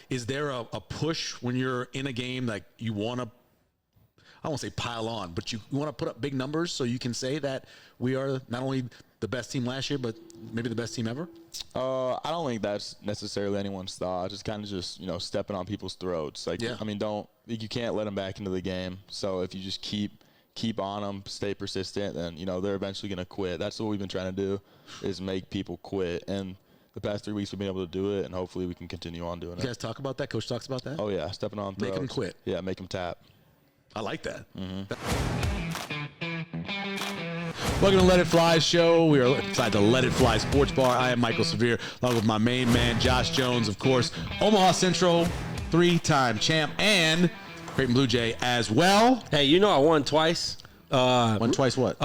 is there a push when you're in a game like you want to, I won't say pile on, but you want to put up big numbers so you can say that we are not only the best team last year, but maybe the best team ever? I don't think that's necessarily anyone's thought. Just kind of just, stepping on people's throats. Like, Yeah. I mean, you can't let them back into the game. So if you just keep on them, stay persistent, then, they're eventually going to quit. That's what we've been trying to do, is make people quit. And the past 3 weeks we've been able to do it, and hopefully we can continue on doing it. You guys talk about that? Coach talks about that? Oh, yeah, stepping on throats. Make them quit. Yeah, make them tap. I like that. Welcome to Let It Fly show. We are inside the Let It Fly Sports Bar. I am Michael Severe, along with my main man, Josh Jones, of course. Omaha Central, 3-time champ, and Creighton Blue Jay as well. Hey, I won twice. Won twice what?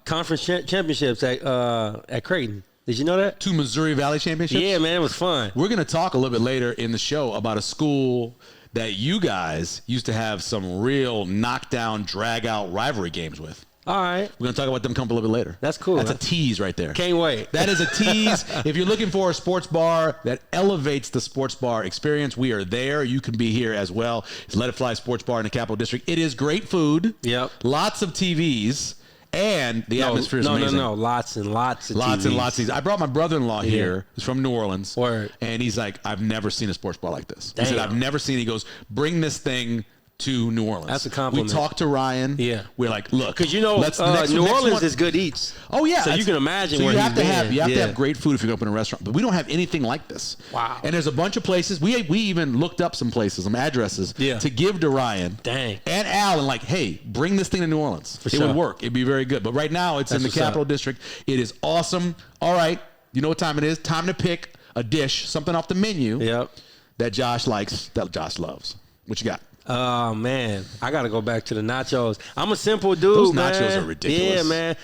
Conference championships at Creighton. Did you know that? 2 Missouri Valley championships? Yeah, man, it was fun. We're going to talk a little bit later in the show about a school that you guys used to have some real knockdown, drag-out rivalry games with. All right. We're going to talk about them coming a little bit later. That's cool. That's man. a tease right there. Can't wait. That is a tease. If you're looking for a sports bar that elevates the sports bar experience, we are there. You can be here as well. It's Let It Fly Sports Bar in the Capital District. It is great food. Yep. Lots of TVs. And the atmosphere is amazing. No. Lots and lots of Lots TVs. and lots of TVs. I brought my brother-in-law here. He's from New Orleans. Word. And he's like, I've never seen a sports bar like this. Damn. He said, I've never seen it. He goes, bring this thing to New Orleans. That's a compliment. We talked to Ryan. Yeah. We're like, look. Because next New Orleans one- is good eats. Oh, yeah. So you can imagine so where you he's have to have been. You have to Yeah. have great food if you open a restaurant. But we don't have anything like this. Wow. And there's a bunch of places. We even looked up some places, some addresses to give to Ryan. Dang. And Al and like, hey, bring this thing to New Orleans. For it sure. would work. It'd be very good. But right now it's in the That's what's Capital up. District. It is awesome. All right. You know what time it is? Time to pick a dish, something off the menu Yep. that Josh likes, that Josh loves. What you got? Oh, man. I got to go back to the nachos. I'm a simple dude, Those man. nachos are ridiculous. Yeah,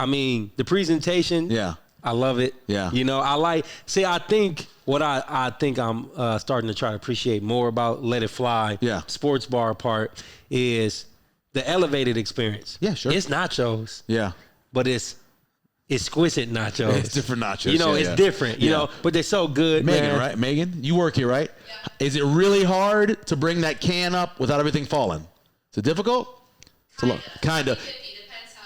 man. The presentation. Yeah. I love it. Yeah. I think what I think I'm starting to try to appreciate more about Let It Fly, sports bar part, is the elevated experience. Yeah, sure. It's nachos. Yeah. But it's exquisite nachos. It's different nachos. It's different, but they're so good, Megan, man. right? Megan, you work here, right? Yeah. Is it really hard to bring that can up without everything falling? Is it difficult? Kind of. Depends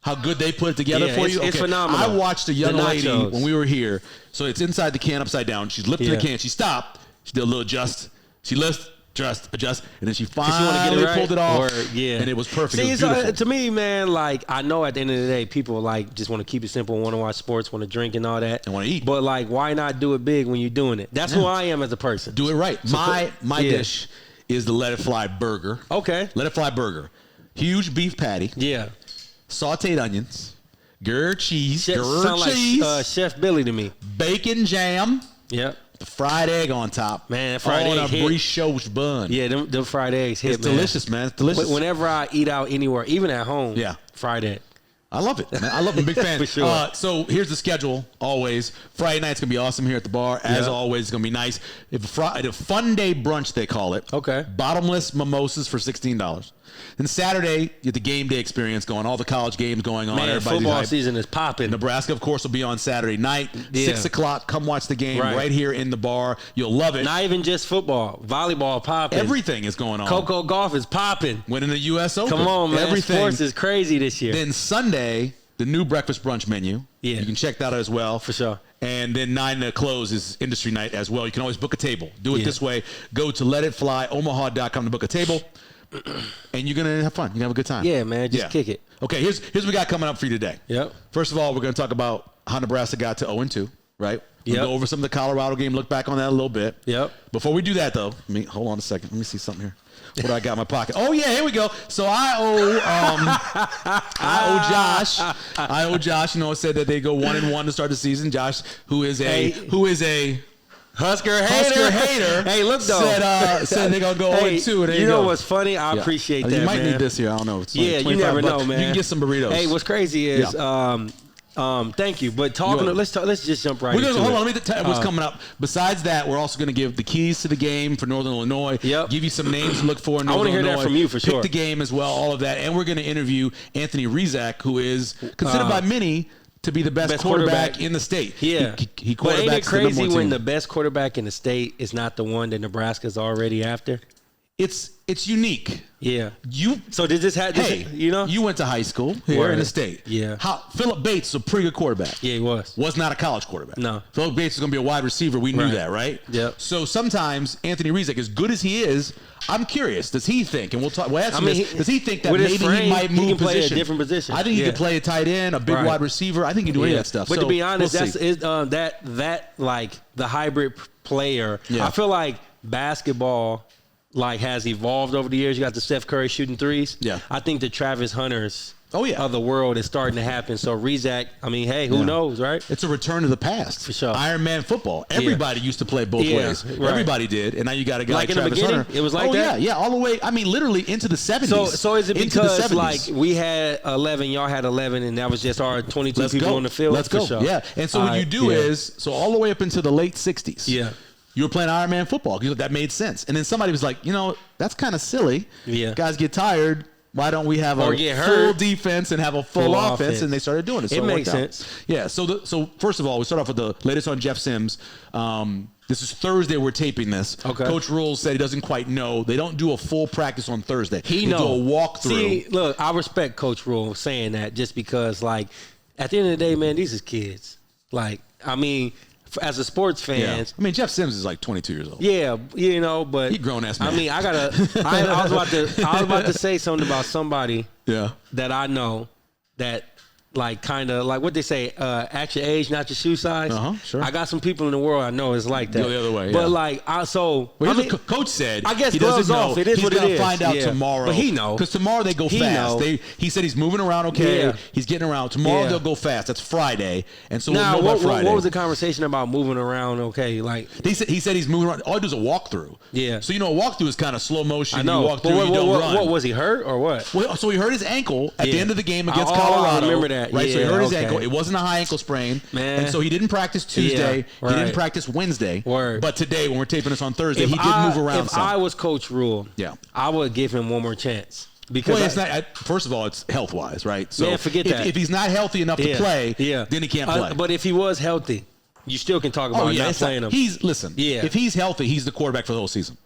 how good they put it together for you? It's phenomenal. I watched a young lady nachos. when we were here. So it's inside the can upside down. She's lifting the can. She stopped. She did a little adjust. She lifts, adjust, and then she finally pulled it off. And it was perfect. See, it was beautiful. to me, man, I know at the end of the day, people just want to keep it simple, want to watch sports, want to drink and all that. And want to eat. But why not do it big when you're doing it? That's who I am as a person. Do it right. So my dish is the Let It Fly burger. Okay. Let It Fly burger. Huge beef patty. Yeah. Sauteed onions. Grilled cheese. Sound like Chef Billy to me. Bacon jam. Yep. The fried egg on top. Man, fried egg on a brioche bun. Yeah, them fried eggs hit, It's delicious, man. It's delicious. Whenever I eat out anywhere, even at home, fried egg. I love it, man. I love it. Big fan. For sure. So here's the schedule. Always Friday night's gonna be awesome here at the bar. As always, it's gonna be nice. If a fun day brunch, they call it. Okay. Bottomless mimosas for $16. Then Saturday, you get the game day experience going. All the college games going on. Man, football season is popping. Nebraska, of course, will be on Saturday night. 6 o'clock. Come watch the game right here in the bar. You'll love it. Not even just football. Volleyball popping. Everything is going on. Coco Golf is popping. Winning the U.S. Open. Come on, man. Everything. Sports is crazy this year. Then Sunday, the new breakfast brunch menu. Yeah. You can check that out as well. For sure. And then 9 to close is industry night as well. You can always book a table. Do it this way. Go to letitflyomaha.com to book a table. And you're going to have fun. You're going to have a good time. Yeah, man. Just kick it. Okay, here's what we got coming up for you today. Yep. First of all, we're going to talk about how Nebraska got to 0-2, right? We'll go over some of the Colorado game, look back on that a little bit. Yep. Before we do that, though, hold on a second. Let me see something here. What do I got in my pocket? Oh, yeah, here we go. So I owe Josh. You know, it said that they go 1-1 to start the season. Josh, who is a Husker hater. Hey, look though. Said they're gonna go 0-2. You know what's funny? I appreciate that. You might man. need this here. I don't know. It's you never know, man. You can get some burritos. Hey, what's crazy is, thank you. But let's just jump right into it. Hold on. Let me tell you what's coming up. Besides that, we're also going to give the keys to the game for Northern Illinois. Yep. Give you some names to look for in I Northern want to Illinois. hear that from you for sure. Pick the game as well. All of that, and we're going to interview Anthony Rezac, who is considered by many to be the best quarterback in the state. Yeah. He but ain't it quarterbacks the number crazy one when team. the best quarterback in the state is not the one that Nebraska's already after? It's unique. Yeah. So did this happen? Hey, you went to high school here in the state. Yeah. Philip Bates is a pretty good quarterback. Yeah, he was. Was not a college quarterback. No. Philip Bates is going to be a wide receiver. We knew that, right? Yep. So sometimes Anthony Rezac, as good as he is, I'm curious. Does he think? And we'll talk. We'll ask him this. Does he think that maybe he might move he can play position? a different position? I think he could play a tight end, a big wide receiver. I think he can do any of that stuff. But so to be honest, we'll that like the hybrid player. Yeah. I feel like basketball has evolved over the years. You got the Steph Curry shooting threes. Yeah. I think the Travis Hunters of the world is starting to happen. So Rezac, hey, who knows, right? It's a return to the past. For sure. Iron Man football. Everybody used to play both ways. Right. Everybody did. And now you got a guy like Travis in the beginning, Hunter. it was like that? Yeah, all the way. I mean, literally into the 70s. So is it because we had 11, y'all had 11, and that was just our 22 people on the field? Let's go. Sure. Yeah. And so what you do is, all the way up into the late 60s. Yeah. You were playing Iron Man football. That made sense. And then somebody was like, that's kind of silly. Yeah. Guys get tired. Why don't we have a full defense and have a full offense? And they started doing it. So it makes sense. Yeah. So first of all, we start off with the latest on Jeff Sims. This is Thursday. We're taping this. Okay. Coach Rules said he doesn't quite know. They don't do a full practice on Thursday. They do a walkthrough. See, look, I respect Coach Rule saying that just because, at the end of the day, man, these is kids. As a sports fan, Jeff Sims is 22 years old. Yeah, but he grown ass man. I was about to say something about somebody that I know that what they say, act your age, not your shoe size. Sure. I got some people in the world I know is like that. Go the other way. But here's what Coach said. I guess he gloves doesn't know. off. It is he's what it is. He's gonna find out tomorrow. But he knows because tomorrow they go fast. He said he's moving around. Okay, Yeah. he's getting around. Tomorrow they'll go fast. That's Friday, and so now, we'll know by Friday. What was the conversation about moving around? Okay, he said he's moving around. All he does is a walkthrough. Yeah. So a walkthrough is kind of slow motion. I know. You walk through. You don't run. What was he hurt or what? Well, so he hurt his ankle at the end of the game against Colorado. I remember that. Right. So he hurt his ankle. It wasn't a high ankle sprain, and so he didn't practice Tuesday. He didn't practice Wednesday. But today, when we're taping this on Thursday, he did move around. If I was Coach Rule, I would give him one more chance. Because it's not. First of all, it's health wise, right? So forget that. If he's not healthy enough to play, then he can't play. But if he was healthy, you still can talk about not playing him. If he's healthy, he's the quarterback for the whole season.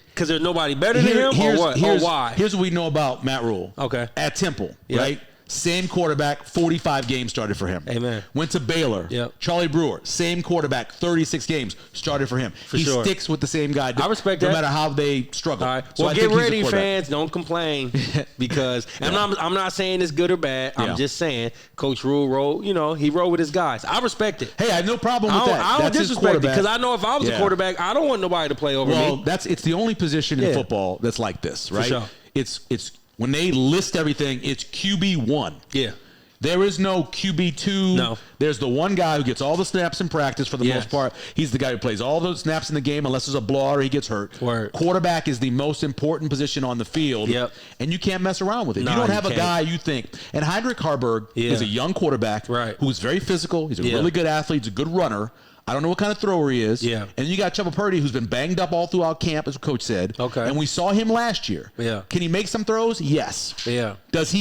Because there's nobody better than him, or what? Or why? Here's what we know about Matt Rule. Okay. At Temple, right? Same quarterback, 45 games started for him. Amen. Went to Baylor. Yep. Charlie Brewer, same quarterback, 36 games started for him. He sticks with the same guy. I respect that. No matter how they struggle. All right. So well, get ready, fans. Don't complain because I'm not saying it's good or bad. I'm just saying Coach Rule rolled. He rolled with his guys. I respect it. Hey, I have no problem with that. I don't disrespect it because I know if I was a quarterback, I don't want nobody to play over me. Well, it's the only position in football that's like this, right? For sure. It's when they list everything, it's QB1. Yeah. There is no QB2. No. There's the one guy who gets all the snaps in practice for the most part. He's the guy who plays all those snaps in the game unless there's a blowout or he gets hurt. Word. Quarterback is the most important position on the field. Yep. And you can't mess around with it. No, you don't have you a guy you think. And Heinrich Harburg is a young quarterback who's very physical. He's a really good athlete. He's a good runner. I don't know what kind of thrower he is. Yeah. And you got Chubba Purdy, who's been banged up all throughout camp, as the coach said. Okay. And we saw him last year. Yeah. Can he make some throws? Yes. Yeah. Does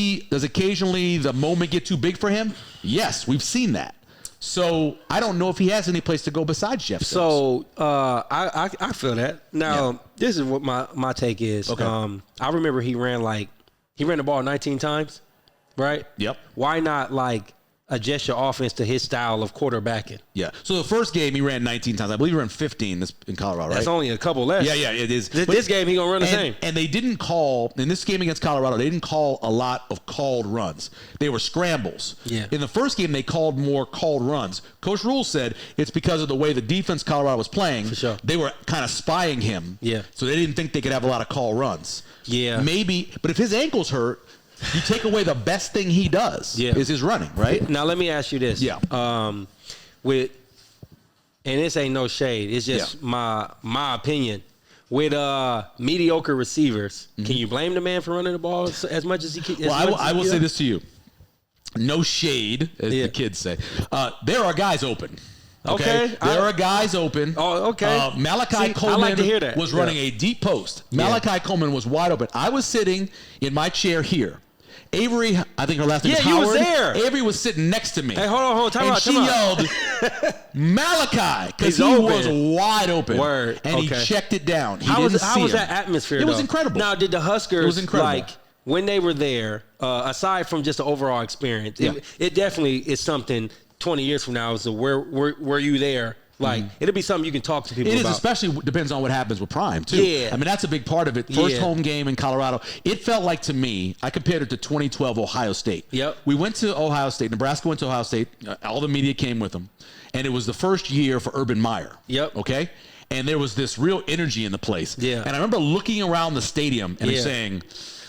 occasionally the moment get too big for him? Yes, we've seen that. So I don't know if he has any place to go besides Jeff Sims. So I feel that. Now this is what my take is. Okay. I remember he ran the ball 19 times, right? Yep. Why not adjust your offense to his style of quarterbacking? Yeah. So the first game he ran 19 times. I believe he ran 15 in Colorado, right? That's only a couple less. Yeah, it is. This game he gonna run the same. And they didn't call in this game against Colorado. They didn't call a lot of called runs. They were scrambles. Yeah. In the first game, they called more called runs. Coach Rule said it's because of the way the defense Colorado was playing. For sure. They were kind of spying him. Yeah. So they didn't think they could have a lot of call runs. Yeah. Maybe, but if his ankle's hurt, you take away the best thing he does is his running, right? Now let me ask you this. Yeah. And this ain't no shade. It's just my opinion. With mediocre receivers, can you blame the man for running the ball as much as he can? Well, I will say this to you. No shade, as the kids say. There are guys open. Okay. There are guys open. Oh, okay. Malachi Coleman I like to hear that. was running a deep post. Malachi Coleman was wide open. I was sitting in my chair here, Avery, I think her last name is Yeah, you Howard. was there. Avery was sitting next to me. Hey, hold on. Time and out. she yelled, Malachi, because he was wide open. Word. And he checked it down. How was that atmosphere, It was incredible. Now, did the Huskers, it was incredible. when they were there, aside from just the overall experience, it definitely is something 20 years from now. So were you there? It'll be something you can talk to people about. It is, especially depends on what happens with Prime, too. Yeah. I mean, that's a big part of it. First home game in Colorado. It felt like, to me, I compared it to 2012 Ohio State. Yep. We went to Ohio State. Nebraska went to Ohio State. All the media came with them. And it was the first year for Urban Meyer. Yep. Okay? And there was this real energy in the place. Yeah. And I remember looking around the stadium and saying,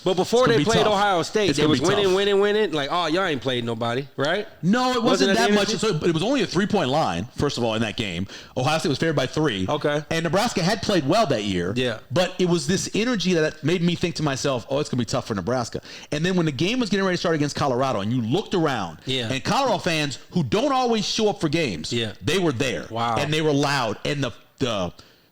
but before they played tough. Ohio State, they was winning. Like, oh, y'all ain't played nobody, right? No, it wasn't that much. So it was only a 3-point line, first of all, in that game. Ohio State was favored by 3. Okay. And Nebraska had played well that year. Yeah. But it was this energy that made me think to myself, oh, it's going to be tough for Nebraska. And then when the game was getting ready to start against Colorado and you looked around, and Colorado fans who don't always show up for games, they were there. Wow. And they were loud. And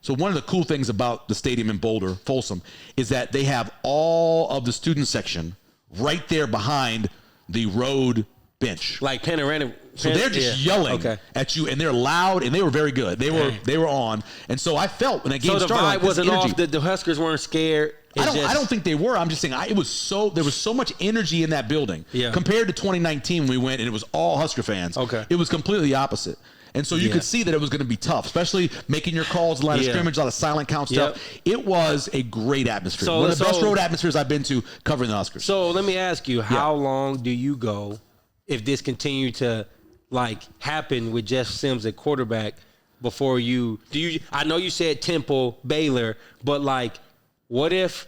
So one of the cool things about the stadium in Boulder, Folsom, is that they have all of the student section right there behind the road bench. Like panoramic. So they're just yelling at you, and they're loud, and they were very good. They were on, and so I felt when that game started. So the vibe wasn't off. The Huskers weren't scared. I don't think they were. I'm just saying there was so much energy in that building compared to 2019 when we went and it was all Husker fans. Okay. It was completely opposite. And so you could see that it was going to be tough, especially making your calls, a lot of scrimmage, a lot of silent count stuff. It was a great atmosphere. One of the best road atmospheres I've been to covering the Huskers. So let me ask you, how long do you go if this continued to happen with Jeff Sims at quarterback before you I know you said Temple, Baylor, but what if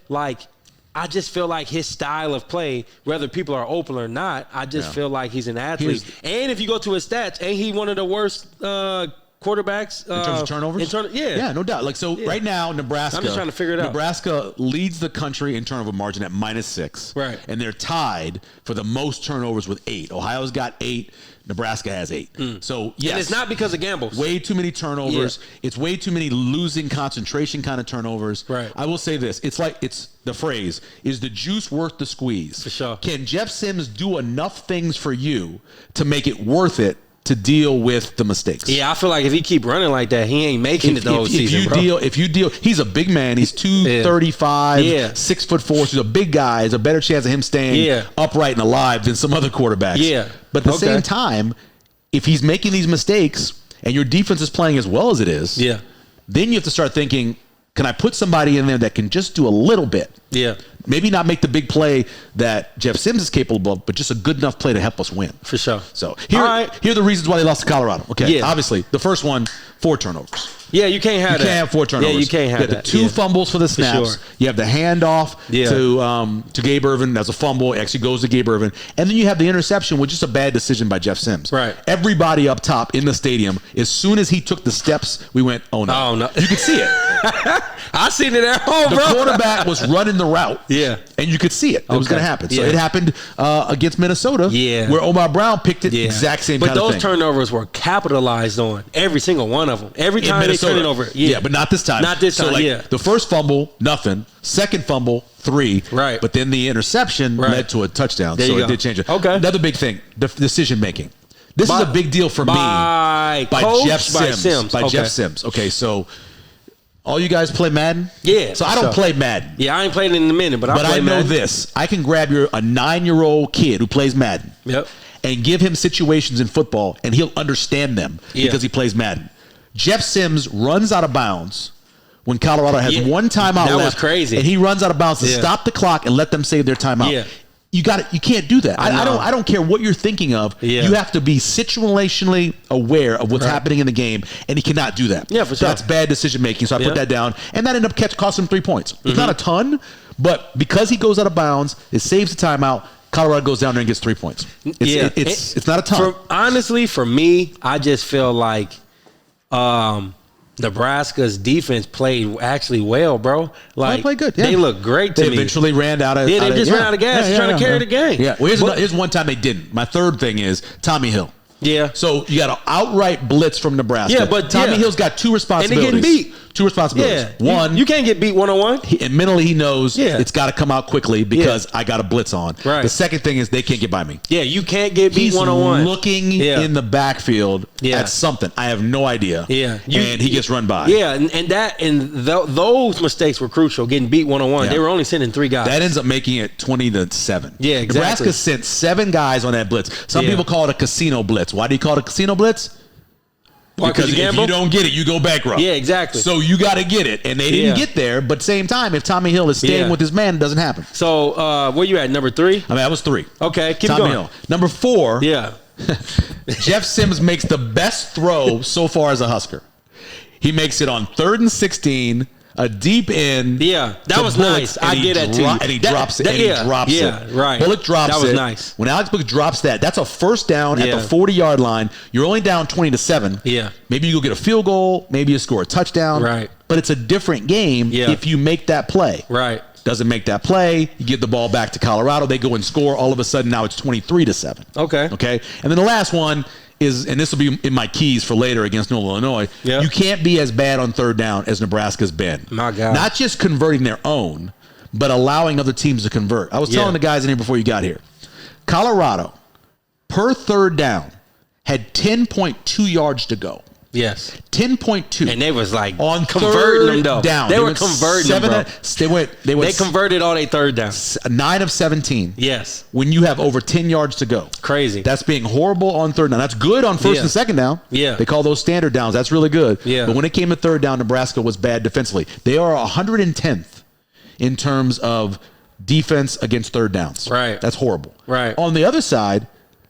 I just feel like his style of play, whether people are open or not, I just feel like he's an athlete. And if you go to his stats, ain't he one of the worst quarterbacks in terms of turnovers? Yeah, no doubt. Right now, Nebraska. I'm just trying to figure it out. Nebraska leads the country in turnover margin at -6. Right. And they're tied for the most turnovers with 8. Ohio's got 8. Nebraska has 8. So, yes. And it's not because of gambles. Way too many turnovers. It's way too many losing concentration kind of turnovers. Right. I will say this. It's the phrase, is the juice worth the squeeze? For sure. Can Jeff Sims do enough things for you to make it worth it to deal with the mistakes? Yeah, I feel like if he keep running like that, he ain't making it the whole season, If you deal, he's a big man. He's 235, 6'4". So he's a big guy. There's a better chance of him staying upright and alive than some other quarterbacks. Yeah. But at the same time, if he's making these mistakes and your defense is playing as well as it is, then you have to start thinking, can I put somebody in there that can just do a little bit? Yeah. Maybe not make the big play that Jeff Sims is capable of, but just a good enough play to help us win. For sure. So here are the reasons why they lost to Colorado. Okay. Obviously, the first one, 4 turnovers. Yeah, you can't have that. You can't have 4 turnovers. Yeah, you can't have that. You have the 2 fumbles for the snaps. Sure. You have the handoff to Gabe Ervin. That's a fumble. It actually goes to Gabe Ervin. And then you have the interception, which is a bad decision by Jeff Sims. Right. Everybody up top in the stadium, as soon as he took the steps, we went, oh, no. Oh, no. You could see it. I seen it at home, bro. The quarterback was running the route. Yeah. And you could see it. It was going to happen. So it happened against Minnesota, where Omar Brown picked it, exact same kind of thing. But those turnovers were capitalized on, every single one of them. Every time they turned it over. Yeah, but not this time. Not this time, The first fumble, nothing. Second fumble, 3. Right. But then the interception led to a touchdown. So it did change it. Okay. Another big thing, decision making. This is a big deal for me. By Jeff Sims. By Jeff Sims. Okay, so all you guys play Madden? Yeah. So I don't play Madden. Yeah, I ain't played it in a minute, but I play I know Madden. this. I can grab a 9-year-old kid who plays Madden. Yep. And give him situations in football, and he'll understand them because he plays Madden. Jeff Sims runs out of bounds when Colorado has one timeout left. That was crazy. And he runs out of bounds to stop the clock and let them save their timeout. Yeah. You can't do that. I don't care what you're thinking of. Yeah. You have to be situationally aware of what's happening in the game, and he cannot do that. Yeah, for sure. That's bad decision making. So I put that down, and that ended up costing him 3 points. It's not a ton, but because he goes out of bounds, it saves the timeout. Colorado goes down there and gets 3 points. It's not a ton. Honestly, for me, I just feel like Nebraska's defense played actually well, bro. They played good. Yeah. They look great to me. They eventually ran out of. They just ran out of gas trying to carry the game. Yeah. Well, here's one time they didn't. My third thing is Tommy Hill. Yeah. So you got an outright blitz from Nebraska. Yeah, but Tommy yeah. Hill's got two responsibilities. And they getting beat. Two responsibilities. Yeah. One, you can't get beat 1-on-1. and mentally he knows Yeah. it's got to come out quickly because I got a blitz on. Right. The second thing is they can't get by me. Yeah, you can't get beat He's 1-on-1. looking in the backfield at something. I have no idea. Yeah. And he gets run by. Yeah, and those mistakes were crucial. Getting beat 1-on-1. Yeah. They were only sending 3 guys. That ends up making it 20-7. Yeah, exactly. Nebraska sent 7 guys on that blitz. Some people call it a casino blitz. Why do you call it a casino blitz? Why, Because you if you don't get it, you go bankrupt. Yeah, exactly. So you got to get it. And they didn't get there. But same time, if Tommy Hill is staying with his man, it doesn't happen. So where you at, number 3? I mean, that was 3. Okay, keep Tommy going. Hill. Number 4, Yeah. Jeff Sims makes the best throw so far as a Husker. He makes it on 3rd and 16, a deep end. Yeah, that to was Bullock, nice. I get that too. And he drops it. He drops it. Right. Bullock drops it. That was nice. When Alex Bullock drops that, that's a first down at the 40-yard line. You're only down 20-7. Yeah. Maybe you go get a field goal. Maybe you score a touchdown. Right. But it's a different game if you make that play. Right. Doesn't make that play. You give the ball back to Colorado. They go and score. All of a sudden, now it's 23-7. Okay. Okay. And then the last one is, and this will be in my keys for later against Northern Illinois. Yep. You can't be as bad on 3rd down as Nebraska's been. My God. Not just converting their own, but allowing other teams to convert. I was telling the guys in here before you got here. Colorado, per 3rd down, had 10.2 yards to go. Yes. 10.2. And they was like on converting them, though. down. They were converting them, bro. They converted all their 3rd downs. 9 of 17. Yes. When you have over 10 yards to go. Crazy. That's being horrible on 3rd down. That's good on 1st and 2nd down. Yeah. They call those standard downs. That's really good. Yeah. But when it came to 3rd down, Nebraska was bad defensively. They are 110th in terms of defense against 3rd downs. Right. That's horrible. Right. On the other side,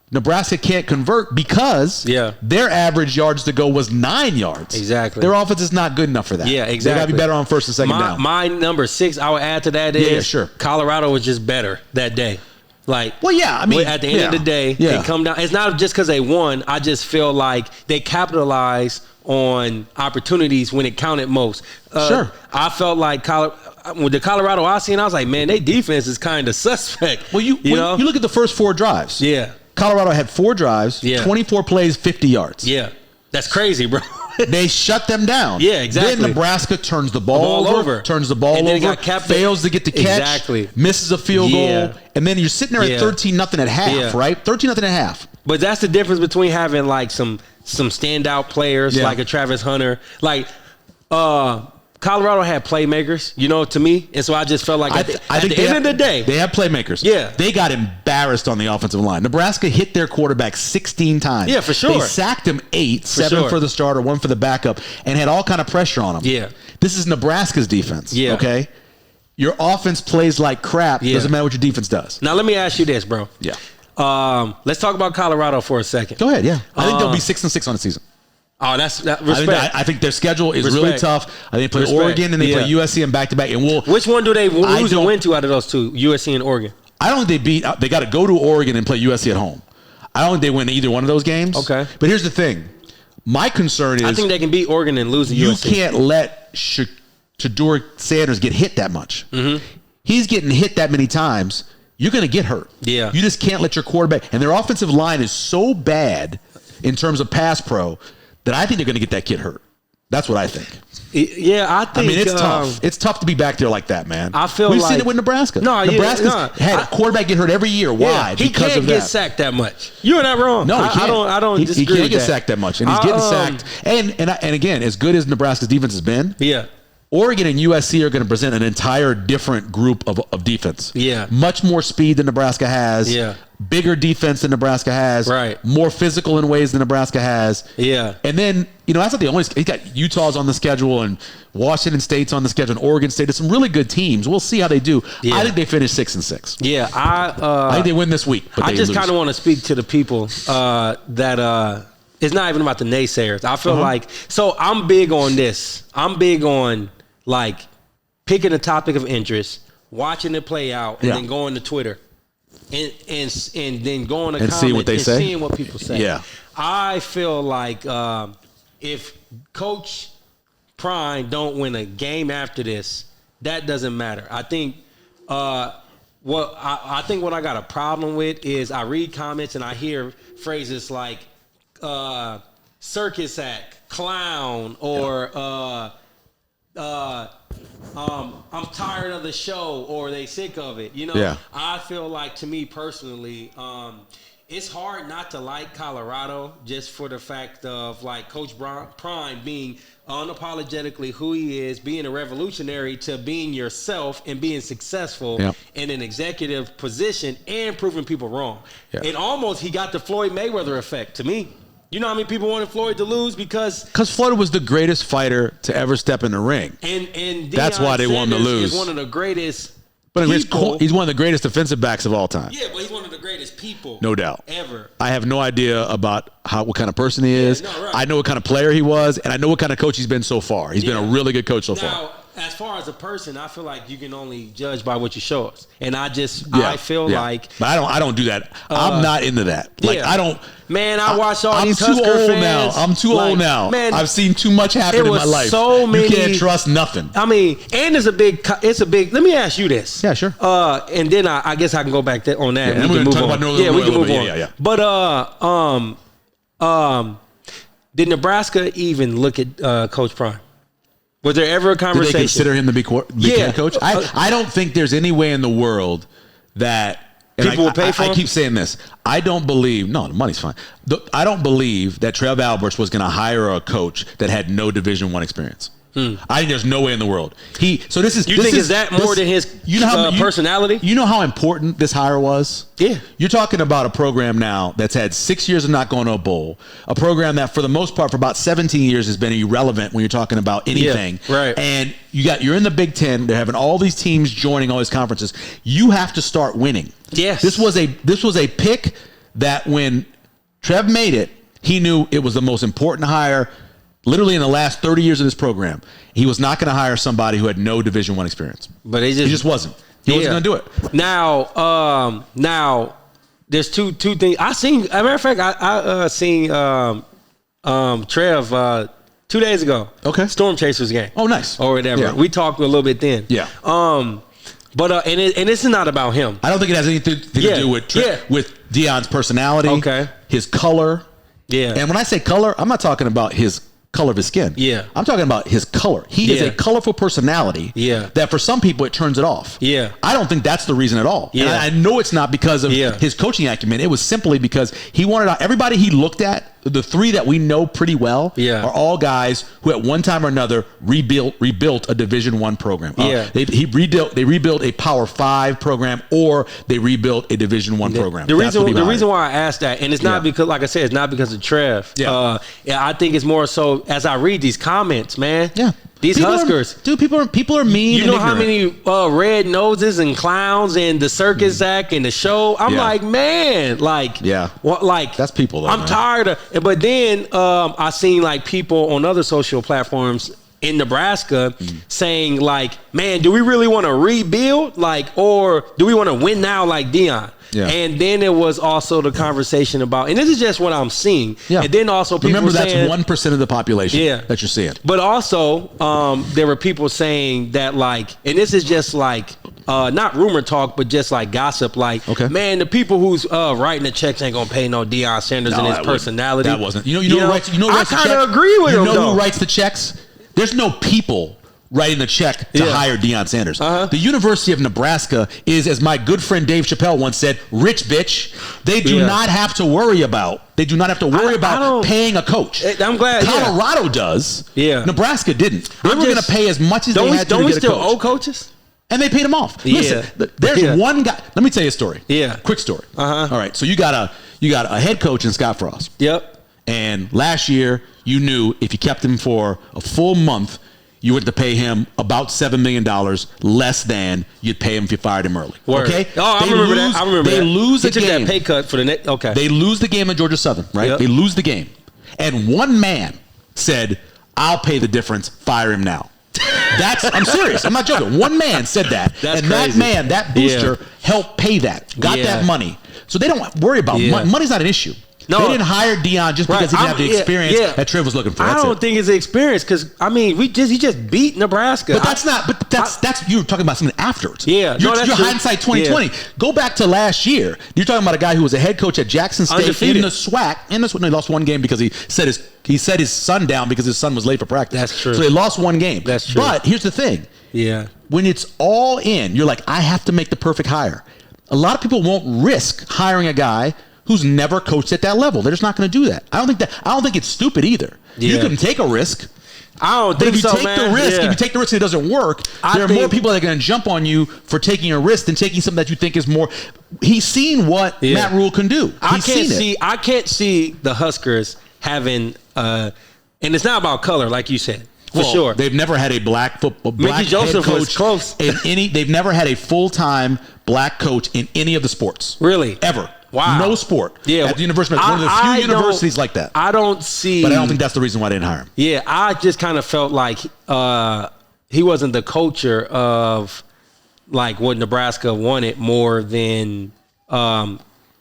Nebraska can't convert because their average yards to go was 9 yards. Exactly. Their offense is not good enough for that. Yeah, exactly. They got to be better on 1st and 2nd down. My number 6, I would add to that is sure. Colorado was just better that day. Like, well, yeah, I mean, at the end of the day, they come down. It's not just because they won. I just feel like they capitalized on opportunities when it counted most. Sure. I felt like with the Colorado I seen, I was like, man, their defense is kind of suspect. Well, you look at the first 4 drives. Yeah. Colorado had 4 drives, 24 plays, 50 yards. Yeah. That's crazy, bro. They shut them down. Yeah, exactly. Then Nebraska turns the ball over, turns the ball over, fails to get the catch, misses a field goal, and then you're sitting there at 13-0 at half, right? 13-0 at half. But that's the difference between having like some standout players like a Travis Hunter, like Colorado had playmakers, to me. And so I just felt like at the end of the day, they have playmakers. Yeah. They got embarrassed on the offensive line. Nebraska hit their quarterback 16 times. Yeah, for sure. They sacked him 8, 7 for the starter, 1 for the backup, and had all kind of pressure on him. Yeah. This is Nebraska's defense. Yeah. Okay? Your offense plays like crap. Yeah. Doesn't matter what your defense does. Now, let me ask you this, bro. Yeah. Let's talk about Colorado for a second. Go ahead, yeah. I think they'll be 6-6 on the season. Oh, that's respect. I think their schedule is really tough. I think they play Oregon and they play USC and back-to-back. And which one do they lose and win to out of those two, USC and Oregon? I don't think they got to go to Oregon and play USC at home. I don't think they win either one of those games. Okay. But here's the thing. My concern is I think they can beat Oregon and lose to USC. USC. You can't let Sheduer Sanders get hit that much. Mm-hmm. He's getting hit that many times. You're going to get hurt. Yeah. You just can't let your quarterback. And their offensive line is so bad in terms of pass pro that I think they're going to get that kid hurt. That's what I think. Yeah, I think. I mean, it's tough. It's tough to be back there like that, man. I feel we've like seen it with Nebraska. Nebraska's had a quarterback get hurt every year. Why? He because can't of that. get sacked that much. You're not wrong. No, he can't. I don't disagree. He can't with get that. sacked that much, and he's getting sacked. And again, as good as Nebraska's defense has been, Oregon and USC are going to present an entire different group of defense. Yeah. Much more speed than Nebraska has. Yeah. Bigger defense than Nebraska has. Right. More physical in ways than Nebraska has. Yeah. And then, that's not the only – he's got Utah's on the schedule and Washington State's on the schedule and Oregon State. There's some really good teams. We'll see how they do. Yeah. I think they finish 6-6. Yeah. I think they win this week, but I just kind of want to speak to the people that it's not even about the naysayers. I feel like – so I'm big on this. I'm big on – like picking a topic of interest, watching it play out, and then going to Twitter, and then going to comments see what they say, seeing what people say. Yeah, I feel like if Coach Prime don't win a game after this, that doesn't matter. I think what I got a problem with is I read comments and I hear phrases like circus act, clown, or I'm tired of the show, or they sick of it. I feel like, to me personally, it's hard not to like Colorado just for the fact of like Coach Prime being unapologetically who he is, being a revolutionary to being yourself and being successful in an executive position and proving people wrong. And almost he got the Floyd Mayweather effect to me. You know how many people wanted Floyd to lose because Floyd was the greatest fighter to ever step in the ring. And that's why they wanted to lose. Is one of the greatest. But he's one of the greatest defensive backs of all time. Yeah, but he's one of the greatest people. No doubt. Ever. I have no idea about what kind of person he is. Right. I know what kind of player he was, and I know what kind of coach he's been so far. He's been a really good coach so far. Now, as far as a person, I feel like you can only judge by what you show us. And I feel like. But I don't do that. I'm not into that. Like, I don't. Man, I watch all these Husker fans. I'm too old now. Man, I've seen too much happen in my life. So many, you can't trust nothing. I mean, and it's a big. Let me ask you this. Yeah, sure. And then I guess I can go back on that. Yeah, and we can talk about Northern we can move on. Yeah. But did Nebraska even look at Coach Prime? Was there ever a conversation? Did they consider him to be head coach? I don't think there's any way in the world that people will pay for him. I keep saying this. I don't believe. No, the money's fine. I don't believe that Trev Alberts was going to hire a coach that had no Division I experience. I think there's no way in the world. Is that more than his personality? You know how important this hire was? Yeah. You're talking about a program now that's had 6 years of not going to a bowl, a program that for the most part for about 17 years has been irrelevant when you're talking about anything. Yeah, right. And you're in the Big Ten. They're having all these teams joining all these conferences. You have to start winning. Yes. This was a pick that when Trev made it, he knew it was the most important hire literally in the last 30 years of this program. He was not going to hire somebody who had no Division I experience. But he just wasn't. He wasn't going to do it. Now, there's two things. As a matter of fact, I seen Trev 2 days ago. Okay. Storm Chasers game. Oh, nice. Or whatever. Yeah. We talked a little bit then. Yeah. But this is not about him. I don't think it has anything to do with Deion's personality. Okay. His color. Yeah. And when I say color, I'm not talking about his color of his skin. Yeah. I'm talking about his color. He is a colorful personality that for some people it turns it off. Yeah. I don't think that's the reason at all. Yeah. And I know it's not because of his coaching acumen. It was simply because he wanted everybody he looked at, the three that we know pretty well are all guys who at one time or another rebuilt a Division I program. They rebuilt a Power 5 program, or they rebuilt a Division I program. The reason why I asked that, and it's not because, like I said, it's not because of Trev. Yeah. I think it's more so as I read these comments, man. Yeah. These Huskers. People are mean. You know how many red noses and clowns and the circus act and the show? I'm like, man, that's people though. I'm tired of it. But then I seen like people on other social platforms in Nebraska saying like, man, do we really want to rebuild? Or do we want to win now like Deion? Yeah. And then there was also the conversation about, and this is just what I'm seeing. Yeah. And then also people remember saying, that's 1% of the population that you're seeing. But also there were people saying that and this is just not rumor talk, but just like gossip. Man, the people who's writing the checks ain't gonna pay no Deion Sanders and his personality. That wasn't. I kind of agree with him. You know who writes the checks? There's no people writing the check to hire Deion Sanders. The University of Nebraska is, as my good friend Dave Chappelle once said, rich bitch. They do not have to worry about. They do not have to worry about paying a coach. I'm glad. Colorado does. Yeah. Nebraska didn't. They were going to pay as much as they had to get a coach. Don't we still owe coaches? And they paid him off. Listen, there's one guy. Let me tell you a story. Yeah. Quick story. All right. So you got a head coach in Scott Frost. Yep. And last year, you knew if you kept him for a full month, you would have to pay him about $7 million less than you'd pay him if you fired him early. Word. Okay? Oh, I remember that. They lose a game. He took that pay cut for the next. Okay. They lose the game at Georgia Southern, right? Yep. They lose the game. And one man said, I'll pay the difference, fire him now. I'm serious. I'm not joking. One man said that. That's and crazy. That man, that booster, helped pay that. Got that money. So they don't worry about money. Money's not an issue. No, they didn't hire Deion just because he didn't have the experience that Trev was looking for. I don't think it's experience because he just beat Nebraska. But that's you were talking about something afterwards. Yeah, you're hindsight 2020. Yeah. Go back to last year. You're talking about a guy who was a head coach at Jackson State in the SWAC. He lost one game because he set his son down because his son was late for practice. That's true. So they lost one game. That's true. But here's the thing. Yeah. When it's all in, you're like, I have to make the perfect hire. A lot of people won't risk hiring a guy who's never coached at that level. They're just not going to do that. I don't think it's stupid either. Yeah. You can take a risk. I don't think so, man. If you take the risk and it doesn't work, there are more people that are going to jump on you for taking a risk than taking something that you think is more. He's seen what Matt Rule can do. I can't see the Huskers having, and it's not about color, like you said. For sure, they've never had a black Mickey Joseph head coach was close. They've never had a full-time black coach in any of the sports. Really? Ever. Wow. No sport. Yeah. At the university, one of the few universities like that. I don't see. But I don't think that's the reason why they didn't hire him. Yeah, I just kind of felt like he wasn't the culture of like what Nebraska wanted more than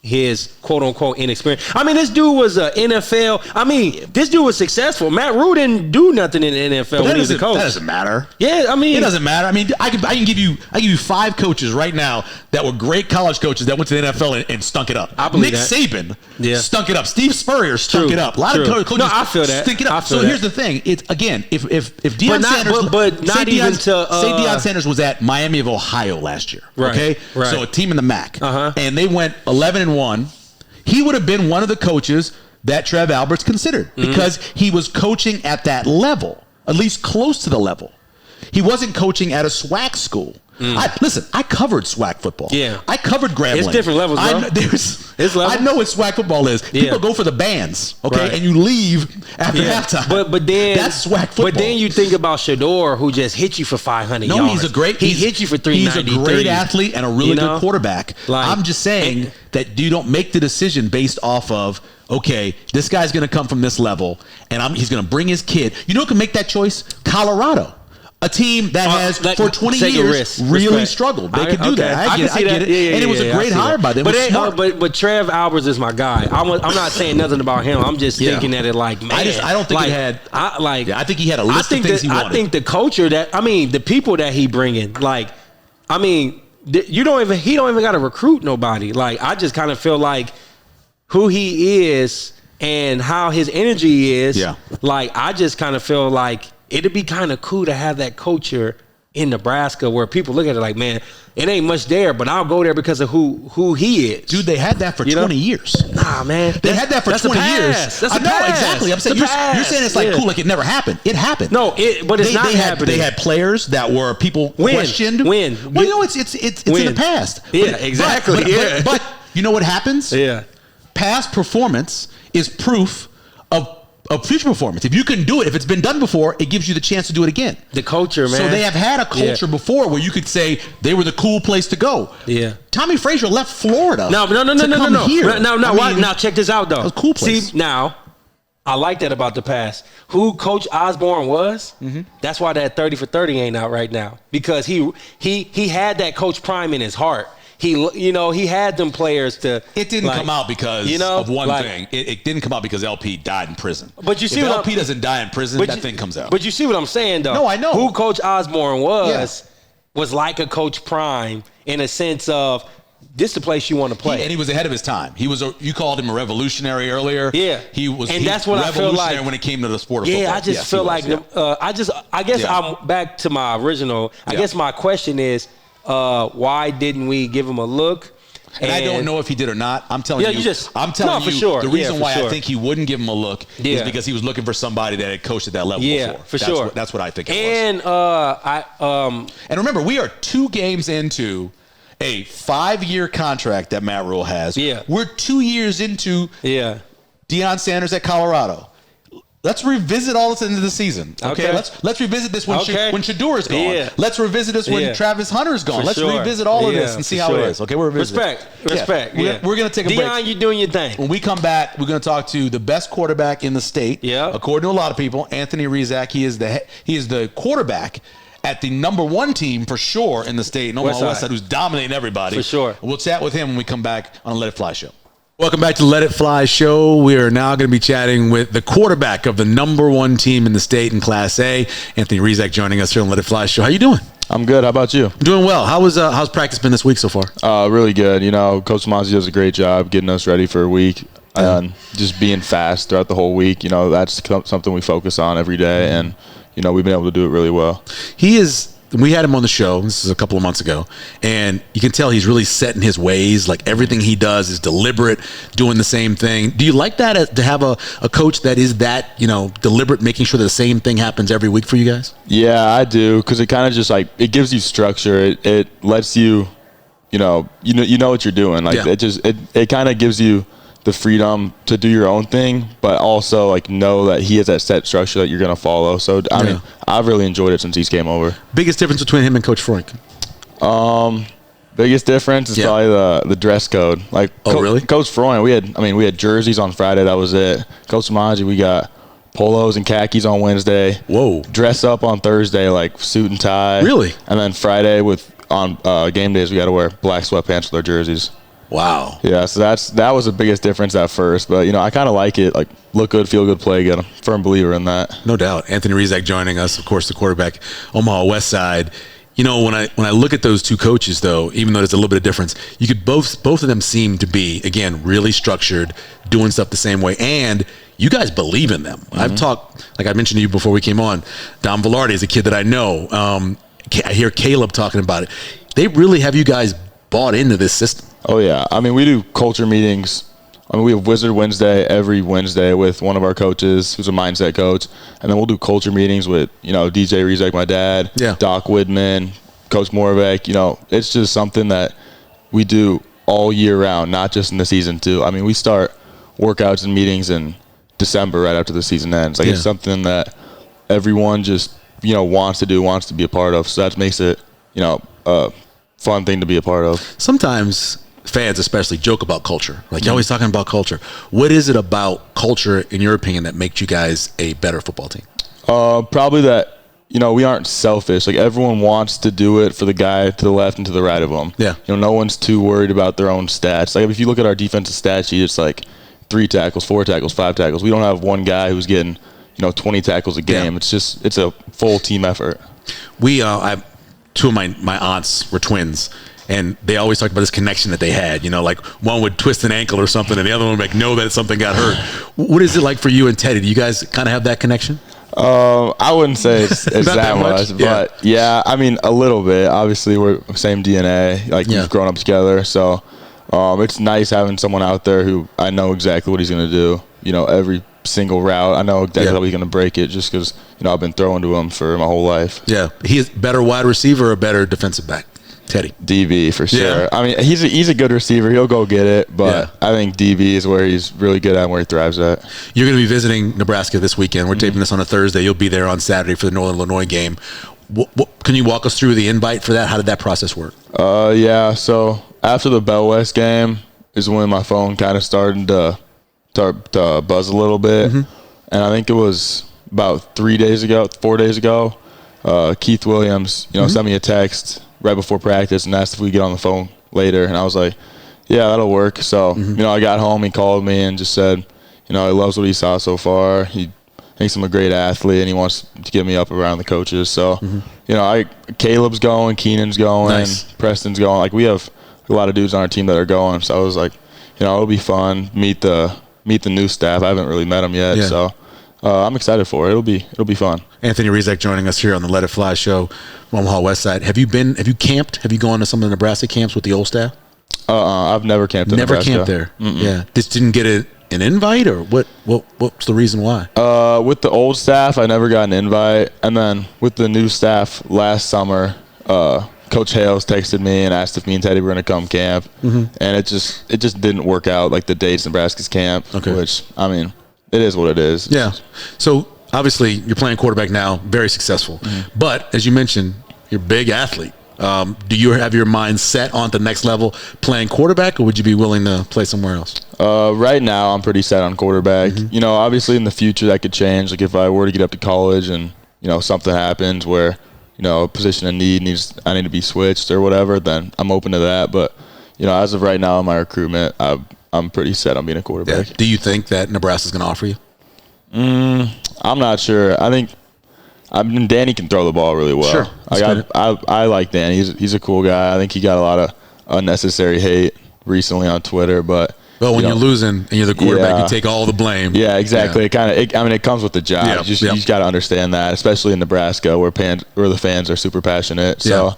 his quote-unquote inexperience. This dude was an NFL. This dude was successful. Matt Rule didn't do nothing in the NFL when he was a coach. That doesn't matter. Yeah, it doesn't matter. I can give you 5 coaches right now that were great college coaches that went to the NFL and stunk it up. I believe Nick Saban stunk it up. Steve Spurrier stunk it up. A lot of coaches I feel that. stink it up. So here's the thing. It's again, if Deion Sanders, say Deion Sanders was at Miami of Ohio last year, okay? Right. So a team in the MAC, and they went 11-1. He would have been one of the coaches that Trev Alberts considered because he was coaching at that level, at least close to the level. He wasn't coaching at a SWAC school. I covered SWAC football. Yeah. I covered Grambling. It's different levels, bro. I know what SWAC football is. People go for the bands, okay, and you leave after halftime. But then that's SWAC football. But then you think about Sheduer, who just hit you for 500 yards. No, he hit you for 393. He's a great athlete and a really good quarterback. I'm just saying that you don't make the decision based off of, okay, this guy's going to come from this level, and he's going to bring his kid. You know who can make that choice? Colorado. A team that has, for 20 years, really struggled. They could do that. I get it. And it was a great hire by them. But Trev Alberts is my guy. I'm not saying nothing about him. I'm just thinking that it man. I don't think it had. I think he had a list of things he wanted. I think the culture the people that he bringing, he don't even got to recruit nobody. I just kind of feel like who he is and how his energy is. Yeah. I just kind of feel like it'd be kind of cool to have that culture in Nebraska where people look at it like, man, it ain't much there, but I'll go there because of who he is. Dude, they had that for 20 years. Nah, man. They had that for 20 years. That's exactly. I'm saying you're saying it's cool, like it never happened. It happened. No, but it's not happening. They had players that were people questioned. Well, it's in the past. Yeah, exactly. But you know what happens? Yeah. Past performance is proof of future performance. If you can do it, if it's been done before, it gives you the chance to do it again. The culture, man. So they have had a culture before where you could say they were the cool place to go. Yeah. Tommy Frazier left Florida. No. Here. Now check this out though. That was a cool place. See, now I like that about the past. Who Coach Osborne was, that's why that 30 for 30 ain't out right now. Because he had that Coach Prime in his heart. He had them players to. It didn't come out because of one thing. It didn't come out because LP died in prison. But you see, if LP doesn't die in prison, that thing comes out. But you see what I'm saying, though. No, I know who Coach Osborne was like a Coach Prime in a sense of this is the place you want to play. And he was ahead of his time. You called him a revolutionary earlier. Yeah, that's what I feel like when it came to the sport of football. Yeah, I just feel like I guess I'm back to my original. I guess my question is. Why didn't we give him a look? And I don't know if he did or not. I'm telling you. For sure. The reason why I think he wouldn't give him a look is because he was looking for somebody that had coached at that level before. For sure. That's what I think it was. And remember, we are 2 games into a 5-year contract that Matt Rule has. Yeah. We're 2 years into Deion Sanders at Colorado. Let's revisit all this into the season. Okay. Let's revisit this when Sheduer is gone. Yeah. Let's revisit this when Travis Hunter is gone. Let's revisit all of this and see how it is. Okay, we're revisiting. Respect. Yeah. We're going to take a break. Deion, you're doing your thing. When we come back, we're going to talk to the best quarterback in the state. Yeah. According to a lot of people, Anthony Rezac. He is the quarterback at the number 1 team for sure in the state, in Omaha Westside, who's dominating everybody. For sure. We'll chat with him when we come back on the Let It Fly show. Welcome back to Let It Fly show. We are now going to be chatting with the quarterback of the #1 team in the state in Class A, Anthony Rezac, joining us here on Let It Fly show. How you doing? I'm good. How about you? I'm doing well. How's practice been this week so far? Really good. You know, Coach Mazzi does a great job getting us ready for a week and just being fast throughout the whole week. You know, that's something we focus on every day, and, you know, we've been able to do it really well. We had him on the show, this is a couple of months ago, and you can tell he's really set in his ways. Like, everything he does is deliberate, doing the same thing. Do you like that, to have a coach that is that, you know, deliberate, making sure that the same thing happens every week for you guys? Yeah, I do, because it kind of just, like, it gives you structure. It lets you, you know what you're doing. Like, it kind of gives you the freedom to do your own thing, but also, like, know that he has that set structure that you're going to follow. So, I mean, I've really enjoyed it since he's came over. Biggest difference between him and Coach Freund? Biggest difference is probably the dress code. Like, really? Coach Freund, we had jerseys on Friday. That was it. Coach Maggi, we got polos and khakis on Wednesday. Whoa. Dress up on Thursday, like suit and tie. Really? And then Friday on game days, we got to wear black sweatpants with our jerseys. Wow. Yeah, so that was the biggest difference at first. But, you know, I kind of like it. Like, look good, feel good, play good. I'm a firm believer in that. No doubt. Anthony Rezac joining us, of course, the quarterback, Omaha Westside. You know, when I look at those two coaches, though, even though there's a little bit of difference, you could both of them seem to be, again, really structured, doing stuff the same way, and you guys believe in them. Mm-hmm. I've talked, like I mentioned to you before we came on, Dom Velarde is a kid that I know. I hear Caleb talking about it. They really have you guys bought into this system. Oh, yeah. I mean, we do culture meetings. I mean, we have Wizard Wednesday every Wednesday with one of our coaches who's a mindset coach. And then we'll do culture meetings with, you know, DJ Rezac, my dad, Doc Widman, Coach Moravec. You know, it's just something that we do all year round, not just in the season, too. I mean, we start workouts and meetings in December right after the season ends. Like, it's something that everyone just, you know, wants to do, wants to be a part of. So that makes it, you know, a fun thing to be a part of. Sometimes fans especially joke about culture. Like, you're always talking about culture. What is it about culture, in your opinion, that makes you guys a better football team? Probably that, you know, we aren't selfish. Like, everyone wants to do it for the guy to the left and to the right of them. Yeah. You know, no one's too worried about their own stats. Like, if you look at our defensive stat sheet, it's like 3 tackles, 4 tackles, 5 tackles. We don't have one guy who's getting, you know, 20 tackles a game. Yeah. It's a full team effort. Two of my aunts were twins, and they always talked about this connection that they had. You know, like, one would twist an ankle or something, and the other one would know that something got hurt. What is it like for you and Teddy? Do you guys kind of have that connection? I wouldn't say it's that much, but yeah, I mean, a little bit. Obviously, we're same DNA. Like, we've grown up together, so it's nice having someone out there who I know exactly what he's going to do. You know, every single route, I know exactly how he's going to break it, just because, you know, I've been throwing to him for my whole life. Yeah, he's better wide receiver or better defensive back? Teddy. DB for sure. Yeah. I mean, he's a good receiver. He'll go get it, but I think DB is where he's really good at and where he thrives at. You're going to be visiting Nebraska this weekend. We're taping this on a Thursday. You'll be there on Saturday for the Northern Illinois game. Can you walk us through the invite for that? How did that process work? Yeah. So after the Bellevue West game is when my phone kind of started to buzz a little bit, and I think it was about 4 days ago. Keith Williams, you know, sent me a text right before practice and asked if we could get on the phone later. And I was like, yeah, that'll work. So, you know, I got home, he called me and just said, you know, he loves what he saw so far. He thinks I'm a great athlete and he wants to get me up around the coaches. So, you know, Caleb's going, Keenan's going, Preston's going. Like, we have a lot of dudes on our team that are going. So I was like, you know, it'll be fun, meet the new staff. I haven't really met them yet. So I'm excited for it. It'll be fun. Anthony Rezac joining us here on the Let It Fly show, Omaha Westside. Have you camped? Have you gone to some of the Nebraska camps with the old staff? I've never camped in Nebraska. Never camped there. Yeah. Just didn't get an invite, or what's the reason why? With the old staff, I never got an invite. And then with the new staff last summer, Coach Hales texted me and asked if me and Teddy were going to come camp. And it just didn't work out, like the dates Nebraska's camp, which, I mean, it is what it is. Yeah. So obviously you're playing quarterback now, very successful. But as you mentioned, you're a big athlete. Do you have your mind set on the next level playing quarterback, or would you be willing to play somewhere else? Right now I'm pretty set on quarterback. You know, obviously in the future that could change. Like, if I were to get up to college and, you know, something happens where, you know, a position of need I need to be switched or whatever, then I'm open to that. But, you know, as of right now in my recruitment, I'm I'm pretty set on being a quarterback. Yeah. Do you think that Nebraska's going to offer you? I'm not sure. Danny can throw the ball really well. Sure. I like Danny. He's a cool guy. I think he got a lot of unnecessary hate recently on Twitter, but when you're losing and you're the quarterback, you take all the blame. Yeah, exactly. Yeah. It comes with the job. Yeah. You just got to understand that, especially in Nebraska where the fans are super passionate. So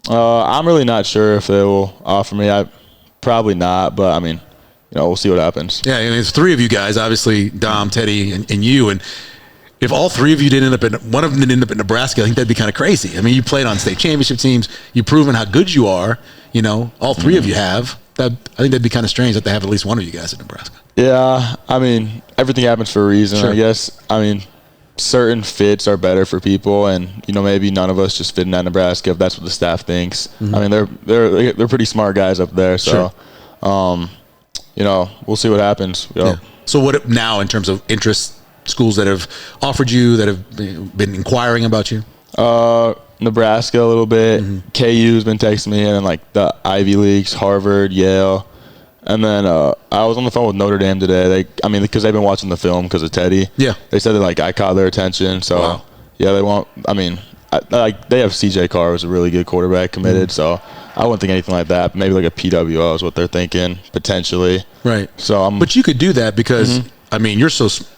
I'm really not sure if they will offer me. Probably not, but we'll see what happens. Yeah, and it's three of you guys, obviously Dom, Teddy, and you, and if all three of you one of them didn't end up in Nebraska, I think that'd be kind of crazy. I mean, you played on state championship teams. You've proven how good you are. All three of you have. I think that'd be kind of strange that they have at least one of you guys at Nebraska. Yeah, everything happens for a reason, Sure. I guess. Certain fits are better for people, and maybe none of us just fit in at Nebraska if that's what the staff thinks. They're pretty smart guys up there, so we'll see what happens. Yeah. So what now in terms of interest, schools that have offered you, that have been inquiring about you? Nebraska a little bit. KU's been texting me, and then the Ivy Leagues, Harvard, Yale. And then I was on the phone with Notre Dame today. Because they've been watching the film because of Teddy. Yeah. They said that I caught their attention. So wow. Yeah, they want. They have CJ Carr, who's a really good quarterback, committed. So I wouldn't think anything like that. Maybe a PWO is what they're thinking potentially. Right. So but you could do that because you're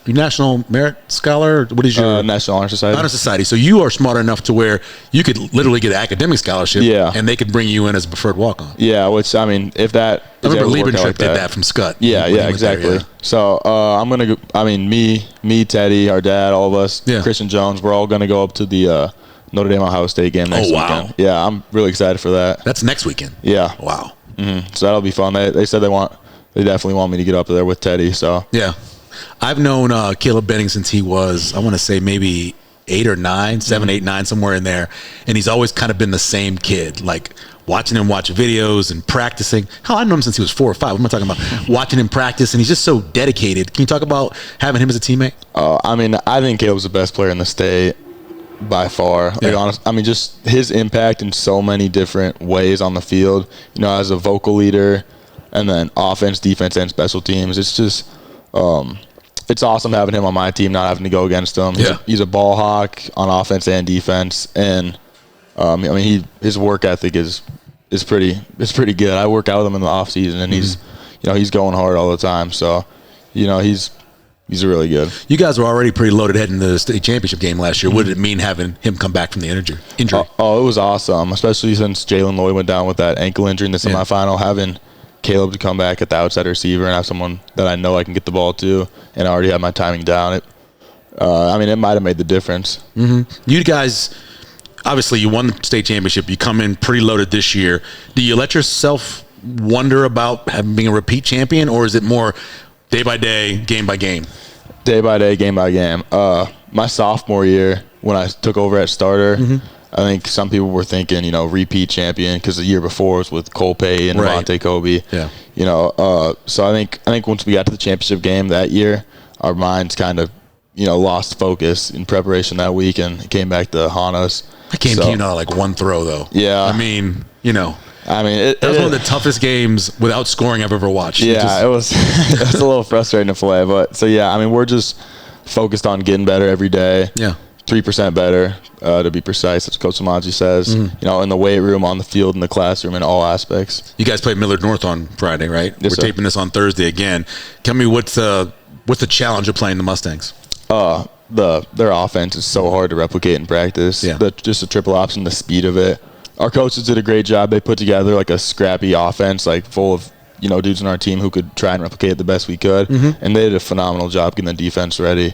National Merit Scholar. What is your National Honor Society? Honor Society. So you are smart enough to where you could literally get an academic scholarship. Yeah. And they could bring you in as a preferred walk-on. Yeah. Which if that. I remember Liebentritt did that from Scott. Yeah, exactly. There, yeah. So I'm gonna go. Me, Teddy, our dad, all of us, Christian Jones, we're all gonna go up to the Notre Dame Ohio State game next weekend. Yeah, I'm really excited for that. That's next weekend. Yeah. Wow. So that'll be fun. They said they definitely want me to get up there with Teddy. So yeah, I've known Caleb Benning since he was, I want to say maybe 8 or 9, 7, 8, 9, somewhere in there, and he's always kind of been the same kid, watching him watch videos and practicing. Hell, I've known him since he was 4 or 5. What am I talking about? Watching him practice, and he's just so dedicated. Can you talk about having him as a teammate? I think Caleb's the best player in the state by far. Yeah. Just his impact in so many different ways on the field. As a vocal leader, and then offense, defense, and special teams. It's just, it's awesome having him on my team, not having to go against him. Yeah. He's a ball hawk on offense and defense, and his work ethic is pretty good. I work out with him in the off season, and he's going hard all the time. So, he's really good. You guys were already pretty loaded heading into the state championship game last year. What did it mean having him come back from the injury? It was awesome, especially since Jalen Lloyd went down with that ankle injury in the semifinal. Having Caleb to come back at the outside receiver and have someone that I know I can get the ball to, and I already have my timing down. It might have made the difference. You guys, obviously, you won the state championship. You come in pretty loaded this year. Do you let yourself wonder about being a repeat champion, or is it more day by day, game by game? Day by day, game by game. My sophomore year, when I took over at starter, I think some people were thinking, repeat champion, because the year before was with Cole Pay and Devontae Kobe. Yeah. So I think once we got to the championship game that year, our minds kind of, lost focus in preparation that week, and it came back to haunt us. That game came out like one throw, though. Yeah. That was one of the toughest games without scoring I've ever watched. Yeah, it was a little frustrating to play. But, we're just focused on getting better every day. Yeah. 3% better, to be precise, as Coach Samaji says. In the weight room, on the field, in the classroom, in all aspects. You guys played Millard North on Friday, right? Yes, We're taping this on Thursday again. Tell me what's the challenge of playing the Mustangs? Their offense is so hard to replicate in practice. Yeah. Just the triple option, the speed of it. Our coaches did a great job. They put together a scrappy offense, full of dudes in our team who could try and replicate it the best we could, and they did a phenomenal job getting the defense ready.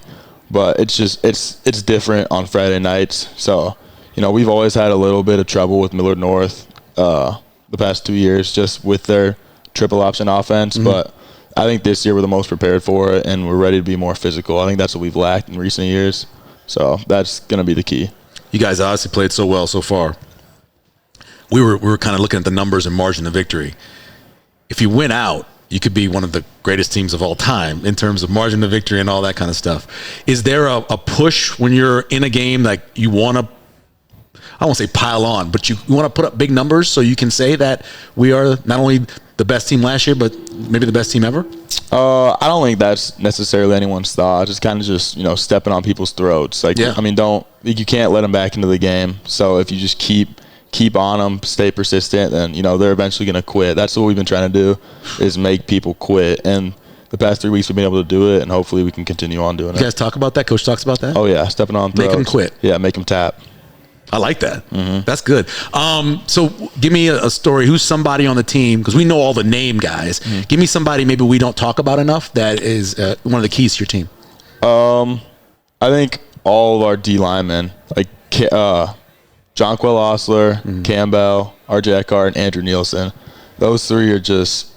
But it's different on Friday nights. So, we've always had a little bit of trouble with Millard North the past 2 years just with their triple option offense. But I think this year we're the most prepared for it, and we're ready to be more physical. I think that's what we've lacked in recent years. So that's going to be the key. You guys obviously played so well so far. We were kind of looking at the numbers and margin of victory. If you win out, you could be one of the greatest teams of all time in terms of margin of victory and all that kind of stuff. Is there a push when you're in a game, like you want to I won't say pile on, but you want to put up big numbers so you can say that we are not only the best team last year, but maybe the best team ever? I don't think that's necessarily anyone's thought. It's kind of just, stepping on people's throats. Like, yeah. I mean, you can't let them back into the game. So if you just keep on them, stay persistent, then, they're eventually going to quit. That's what we've been trying to do, is make people quit. And the past 3 weeks we've been able to do it, and hopefully we can continue on doing it. You guys talk about that? Coach talks about that? Oh, yeah, stepping on throats. Make them quit. Yeah, make them tap. I like that. That's good. So give me a story. Who's somebody on the team? Because we know all the name guys. Give me somebody maybe we don't talk about enough that is one of the keys to your team. I think all of our D linemen, like Jonquil Osler, Campbell, RJ Eckhart, and Andrew Nielsen. Those three are just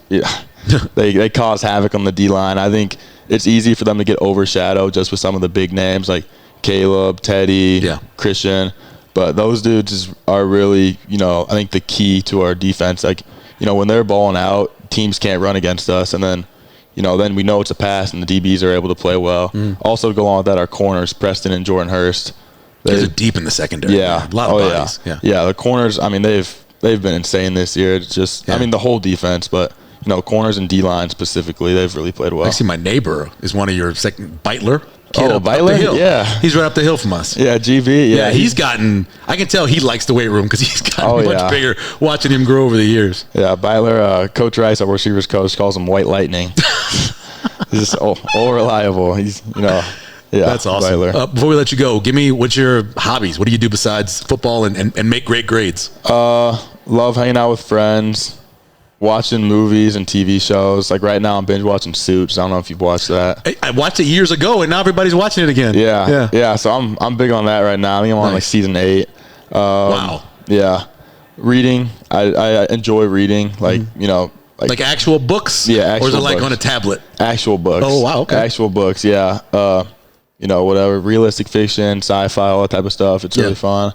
they cause havoc on the D line. I think it's easy for them to get overshadowed just with some of the big names like Caleb, Teddy, Christian. But those dudes are really, I think the key to our defense. Like, when they're balling out, teams can't run against us. And then, then we know it's a pass and the DBs are able to play well. Also to go along with that, our corners, Preston and Jordan Hurst. They're deep in the secondary. Yeah. Man. A lot of bodies. Yeah, the corners, I mean, they've been insane this year. It's just, I mean, the whole defense, but, corners and D-line specifically, they've really played well. Actually, my neighbor is one of your second, Beitler. Up Beitler? the hill. Yeah. He's right up the hill from us. Yeah, GB. Yeah, he's gotten, I can tell he likes the weight room because he's gotten much bigger watching him grow over the years. Yeah, Beitler, Coach Rice, our receivers coach, calls him White Lightning. He's just all reliable. He's, yeah. That's awesome. Before we let you go, give me, what's your hobbies? What do you do besides football and make great grades? Love hanging out with friends. Watching movies and TV shows. Like right now, I'm binge watching Suits. I don't know if you've watched that. I watched it years ago, and now everybody's watching it again. Yeah. So I'm big on that right now. I think I'm on like season 8. Wow. Yeah. Reading. I enjoy reading. Like like actual books. Yeah. Actual or is it like books. on a tablet? Actual books. Oh wow. Okay. Actual books. Yeah. Whatever, realistic fiction, sci-fi, all that type of stuff. It's really fun.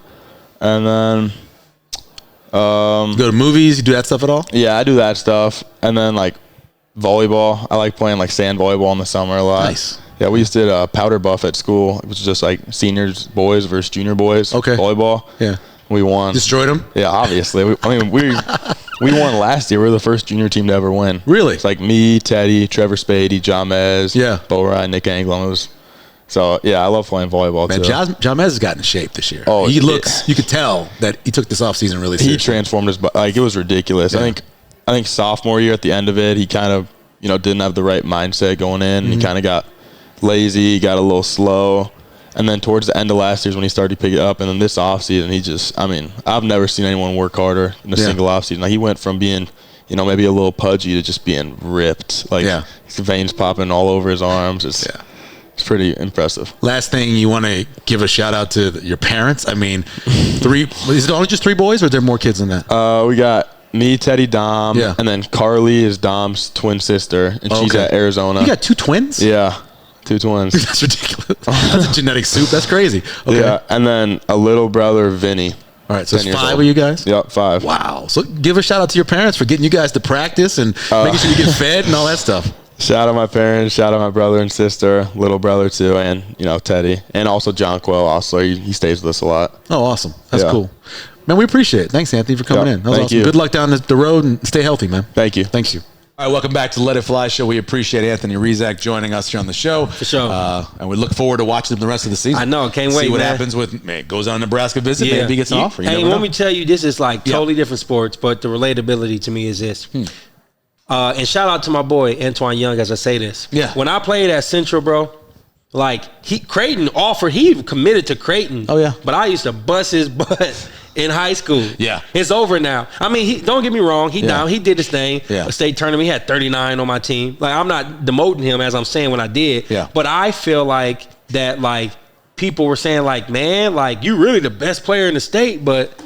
And then. You go to movies, you do that stuff at all? Yeah, I do that stuff. And then like volleyball. I like playing like sand volleyball in the summer a lot. Nice. Yeah, we used to powder buff at school. It was just like seniors boys versus junior boys. Okay. Volleyball. Yeah. We won. Destroyed them? Yeah, obviously. We won last year. We were the first junior team to ever win. Really? It's like me, Teddy, Trevor Spady, John Mez, Bo Ryan, Nick Anglin. So, yeah, I love playing volleyball, too. John Mez has gotten in shape this year. Oh, he looks, you could tell that he took this offseason really seriously. He transformed his body. Like, it was ridiculous. Yeah. I think sophomore year at the end of it, he kind of, didn't have the right mindset going in. And he kind of got lazy, got a little slow. And then towards the end of last year is when he started to pick it up. And then this offseason, he just, I've never seen anyone work harder in a single offseason. Like, he went from being, maybe a little pudgy to just being ripped. Like, his veins popping all over his arms. It's pretty impressive. Last thing, you want to give a shout out to your parents? I mean, is it only just 3 boys or are there more kids than that? We got me, Teddy, Dom, and then Carly is Dom's twin sister, and she's at Arizona. You got 2 twins? Yeah, 2 twins. That's ridiculous. That's a genetic soup. That's crazy. Okay. Yeah, and then a little brother, Vinny. All right, so it's 5 of you guys? Yep, 5. Wow. So give a shout out to your parents for getting you guys to practice and making sure you get fed and all that stuff. Shout out my parents, shout out my brother and sister, little brother too, and, Teddy. And also Jonquil Osler. He stays with us a lot. Oh, awesome. That's cool. Man, we appreciate it. Thanks, Anthony, for coming in. That was Thank awesome. you. Good luck down the road and stay healthy, man. Thank you. Thanks you. All right, welcome back to Let It Fly Show. We appreciate Anthony Rezac joining us here on the show. For sure. And we look forward to watching him the rest of the season. I know. Can't wait, See what man. happens with, goes on a Nebraska visit. Yeah. Maybe he gets an offer. Hey, let me tell you, this is like totally different sports, but the relatability to me is this. And shout out to my boy, Antoine Young, as I say this. Yeah. When I played at Central, bro, like, Creighton offered, he committed to Creighton. Oh, yeah. But I used to bust his butt in high school. Yeah. It's over now. I mean, don't get me wrong. He down. He did his thing. Yeah. A state tournament. He had 39 on my team. Like, I'm not demoting him as I'm saying when I did. Yeah. But I feel like that, like, people were saying, like, man, like, you really the best player in the state, but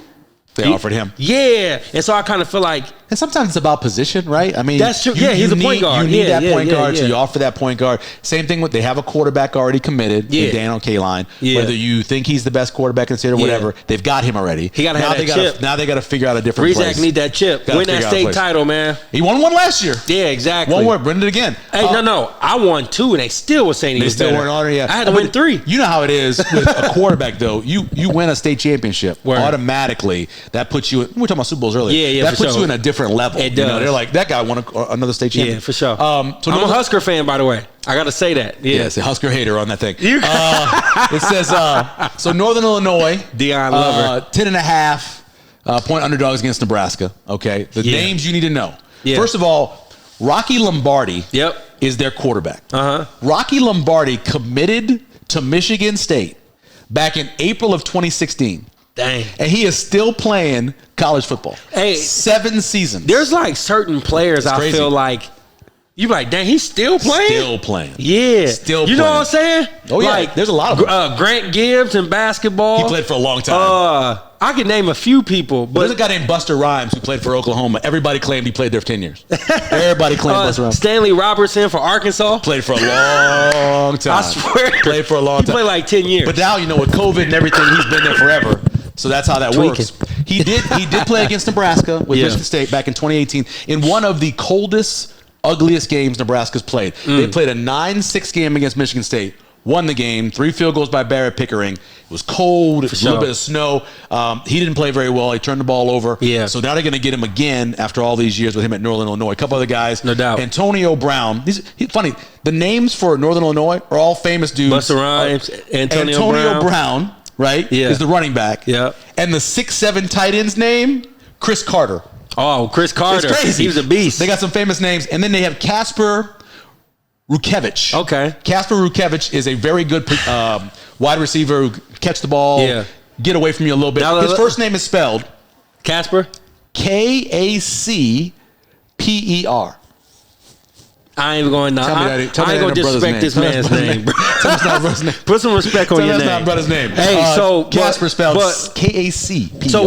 they offered him. Yeah. And so I kind of feel like And sometimes it's about position, right? I mean, That's true. Yeah, he's a point guard. You need Yeah, that point guard, yeah. so you offer that point guard. Same thing with they have a quarterback already committed, Yeah. Dan O'Kaline. Yeah. Whether you think he's the best quarterback in the state or whatever, they've got him already. He gotta have that chip. Now they got to figure out a different Rezac place. need that chip. Gotta Win that figure out a state place. title, man. He won one last year. Yeah, exactly. One more, win it again. Hey, no. I won 2, and they still were saying he They was still better. weren't on it yet. I had to win 3. You know how it is with a quarterback, though. You win a state championship, Word. automatically that puts you. We were talking about Super Bowls earlier. Yeah, that for puts sure. you in a different level. It You know, does. they're like that guy won another state championship. Yeah, for sure. So I'm a Husker fan, by the way. I got to say that. Yeah. Yes, a Husker hater on that thing. It says so. Northern Illinois, Deion Lover. 10.5 point underdogs against Nebraska. Okay, the Yeah. names you need to know. Yeah. First of all, Rocky Lombardi. Yep. Is their quarterback. Uh-huh. Rocky Lombardi committed to Michigan State back in April of 2016. Dang. And he is still playing college football. Hey, 7 seasons. There's like certain players I crazy. feel like you like, dang, he's still playing. Still playing. Yeah. Still You know playing. what I'm saying? Oh, yeah. Like, There's a lot of them. Grant Gibbs in basketball. He played for a long time. I can name a few people, There's a but guy named Buster Rhymes who played for Oklahoma. Everybody claimed he played there for 10 years. Everybody claimed Buster Rhymes. Stanley Robertson for Arkansas. Played for a long time. I swear. Played for a long He time. played like 10 years. But now, with COVID and everything, he's been there forever. So that's how that Tweaking. works. He did play against Nebraska with Yeah. Michigan State back in 2018 in one of the coldest, ugliest games Nebraska's played. They played a 9-6 game against Michigan State, won the game, 3 field goals by Barrett Pickering. It was cold, a sure. little bit of snow. He didn't play very well. He turned the ball over. Yeah. So now they're going to get him again after all these years with him at Northern Illinois. A couple other guys. No doubt. Antonio Brown. Funny, the names for Northern Illinois are all famous dudes. Buster Rhymes, Antonio Brown, right? Yeah. Is the running back. Yeah. And the 6'7" tight end's name, Chris Carter. Oh, Chris Carter. It's crazy. He was a beast. They got some famous names. And then they have Kasper Rukevich. Okay. Kasper Rukevich is a very good wide receiver who can catch the ball, Yeah. get away from you a little bit. Now, His first name is spelled Casper? Kacper. I ain't going to. Tell me I that ain't ain't going to a brother's disrespect name. this Tell me that's man's brother's name. name. Tell me it's not a brother's name. Put some respect on Tell me your that's name. not brother's name. Hey, so Kasper spelled but- Kacper. So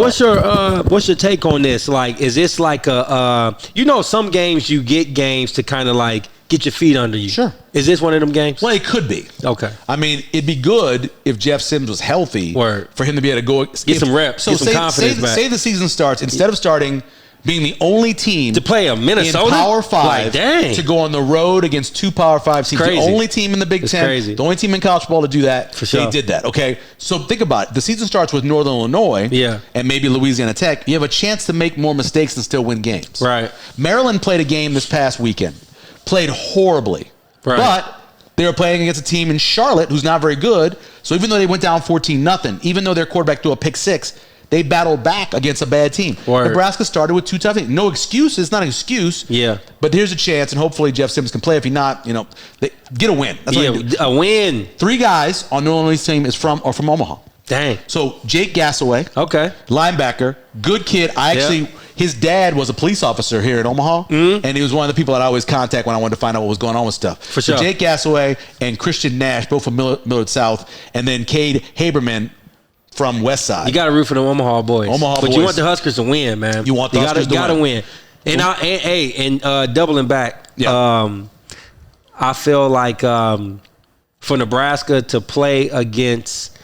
what's your take on this? Like, is this like some games you get games to kind of like get your feet under you. Sure. Is this one of them games? Well, it could be. Okay. I mean, it'd be good if Jeff Sims was healthy. Word. For him to be able to go Get some reps, get some confidence back. Say the season starts, instead of starting being the only team To play a Minnesota? in Power 5 Like, dang. to go on the road against 2 Power 5 teams. Crazy. The only team in the Big It's Ten, crazy. the only team in college football to do that. For sure. They did that, okay? So think about it. The season starts with Northern Illinois Yeah. and maybe Louisiana Tech. You have a chance to make more mistakes and still win games. Right. Maryland played a game this past weekend. Played horribly. Right. But they were playing against a team in Charlotte who's not very good. So even though they went down 14-0, even though their quarterback threw a pick six, they battled back against a bad team. Word. Nebraska started with 2 tough things. No excuse. It's not an excuse. Yeah. But here's a chance, and hopefully Jeff Simmons can play. If he not, they get a win. That's what Yeah, they do. a win. 3 guys on New Orleans team are from Omaha. Dang. So Jake Gassaway, Okay. linebacker, good kid. His dad was a police officer here in Omaha, and he was one of the people that I always contact when I wanted to find out what was going on with stuff. For sure. So Jake Gassaway and Christian Nash, both from Millard South, and then Cade Haberman from Westside. You got to root for the Omaha boys. Omaha but boys. you want the Huskers to win, man. You want the Huskers to gotta win. win. And doubling back, Yeah. I feel like for Nebraska to play against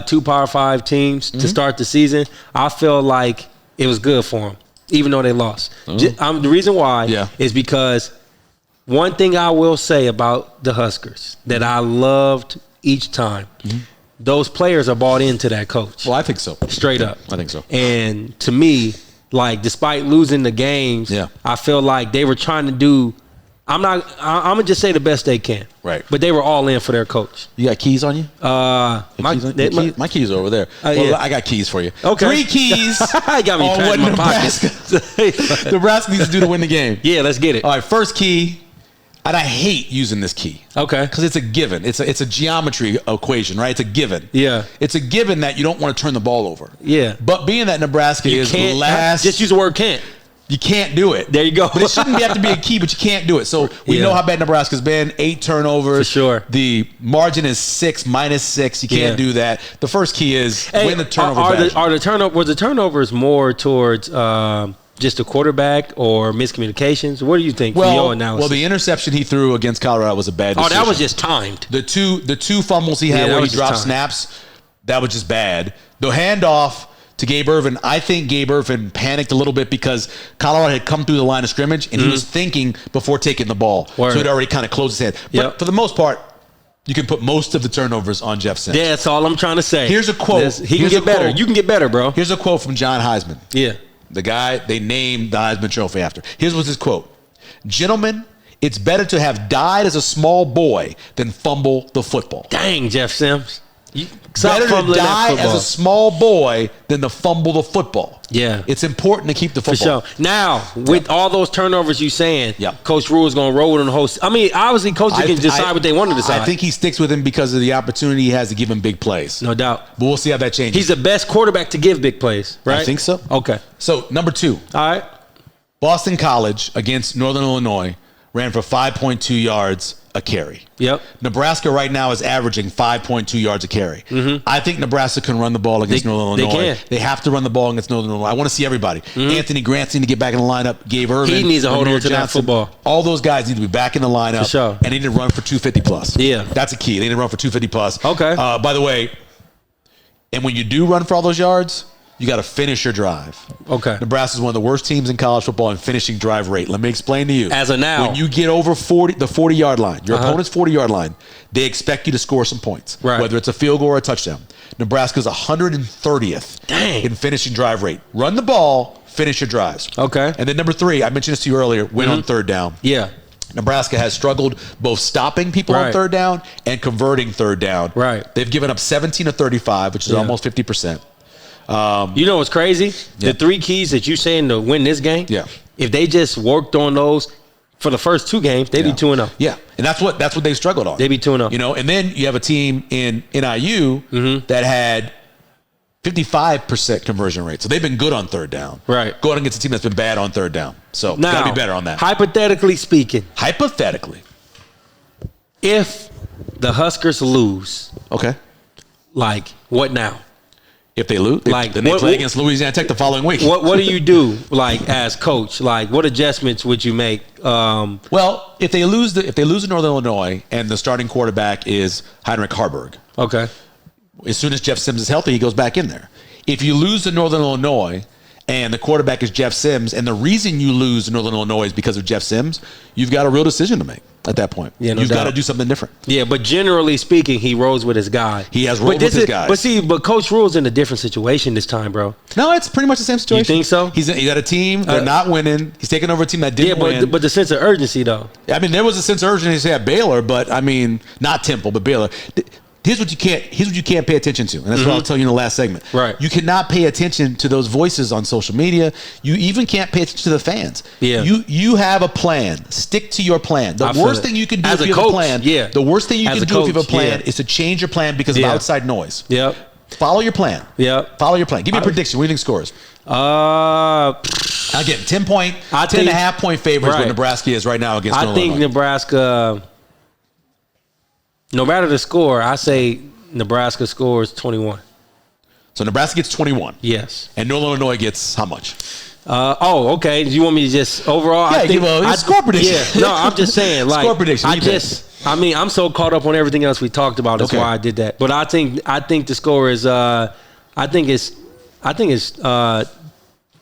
2 Power 5 teams to start the season, I feel like it was good for them, even though they lost. The reason why is because one thing I will say about the Huskers that I loved each time, those players are bought into that coach. Well, I think so. Straight up. I think so. And to me, like, despite losing the games, I feel like they were trying to do – I'm going to just say the best they can. Right. But they were all in for their coach. You got keys on you? My keys are over there. Yeah. I got keys for you. Okay. 3 keys I got me on patting what my pockets. Nebraska needs to do to win the game. Yeah, let's get it. All right, first key, and I hate using this key. Okay. Because it's a given. It's a geometry equation, right? It's a given. Yeah. It's a given that you don't want to turn the ball over. Yeah. But being that Nebraska is Can't last, just use the word can't. you can't do it. There you go. But it shouldn't have to be a key, but you can't do it. So we know how bad Nebraska's been. 8 turnovers. For sure. The margin is -6. You can't do that. The first key is win the turnover battle. Were the turnovers more towards just a quarterback or miscommunications? What do you think? from your analysis? Well, the interception he threw against Colorado was a bad decision. that was just timed. The two fumbles he had where he dropped snaps, that was just bad. The handoff to Gabe Irvin, I think Gabe Irvin panicked a little bit because Colorado had come through the line of scrimmage, and he was thinking before taking the ball. So he'd already kind of closed his head. But for the most part, you can put most of the turnovers on Jeff Sims. Yeah, that's all I'm trying to say. Here's a quote. He can get better. You can get better, bro. Here's a quote from John Heisman. Yeah. The guy they named the Heisman Trophy after. Here's what's his quote. Gentlemen, it's better to have died as a small boy than fumble the football. Dang, Jeff Sims. Better to die as a small boy than to fumble the football. Yeah. It's important to keep the football. For sure. Now, with all those turnovers you saying, Yep. Coach Rule is going to roll with him the whole – I mean, obviously, coaches can decide what they want to decide. I think he sticks with him because of the opportunity he has to give him big plays. No doubt. But we'll see how that changes. He's the best quarterback to give big plays, right? I think so. Okay. So, number 2. All right. Boston College against Northern Illinois ran for 5.2 yards a carry. Yep. Nebraska right now is averaging 5.2 yards a carry. I think Nebraska can run the ball against Northern Illinois. They can. They have to run the ball against Northern Illinois. I want to see everybody. Anthony Grant's need to get back in the lineup. Gabe Irvin. He needs to hold Ramir on to that Johnson. football. All those guys need to be back in the lineup. For sure. And they need to run for 250 plus. Yeah. That's a key. They need to run for 250 plus. Okay. By the way, and when you do run for all those yards, you got to finish your drive. Okay. Nebraska is one of the worst teams in college football in finishing drive rate. Let me explain to you. As of now. When you get over the 40-yard line, your opponent's 40-yard line, they expect you to score some points, Right. whether it's a field goal or a touchdown. Nebraska's 130th Dang. in finishing drive rate. Run the ball, finish your drives. Okay. And then number 3, I mentioned this to you earlier, win on third down. Yeah. Nebraska has struggled both stopping people on Right. third down and converting third down. Right. They've given up 17 of 35, which is almost 50%. You know what's crazy? Yeah. The 3 keys that you saying to win this game. Yeah. If they just worked on those for the first 2 games, they'd be 2-0. Yeah, and that's what they've struggled on. They'd be 2-0. You know, and then you have a team in NIU that had 55% conversion rate, so they've been good on third down. Right. Going against a team that's been bad on third down, so Now, gotta be better on that. Hypothetically speaking, Hypothetically, if the Huskers lose, okay. like what now? If they lose, Like, then they what- play what- against Louisiana Tech the following week. What do you do, like as coach? Like, what adjustments would you make? Well, if they lose to Northern Illinois and the starting quarterback is Heinrich Harburg, Okay. as soon as Jeff Sims is healthy, he goes back in there. If you lose to Northern Illinois and the quarterback is Jeff Sims, and the reason you lose to Northern Illinois is because of Jeff Sims, you've got a real decision to make at that point. Yeah, no you've got doubt. to do something different. Yeah, but generally speaking, he rolls with his guy. He has rolled with his guys. But Coach Rule's in a different situation this time, bro. No, it's pretty much the same situation. think so? He's got a team. They're not winning. He's taking over a team that didn't win. But the sense of urgency, though. I mean, there was a sense of urgency at Baylor, but I mean, not Temple, but Baylor. Here's what you can't pay attention to, and that's what I'll tell you in the last segment. Right. You cannot pay attention to those voices on social media. You even can't pay attention to the fans. Yeah. You have a plan. Stick to your plan. The I feel worst it. thing you can do As if a you have a coach, plan. yeah. The worst thing you As can a do if you have a coach, plan yeah. is to change your plan because of Yeah. outside noise. Yep. Follow your plan. Yep. Follow your plan. Give me a prediction. What do you think scores? Again, 10 and a half point favorites Right. where Nebraska is right now against I Illinois. think Nebraska, no matter the score, I say Nebraska scores 21. So Nebraska gets 21. Yes. And Northern Illinois gets how much? Okay. Do you want me to just overall? Yeah, give a score prediction. Yeah. No, I'm just saying. Like, Score prediction. What do you think? I'm so caught up on everything else we talked about. That's Okay. why I did that. But I think the score is, I think it's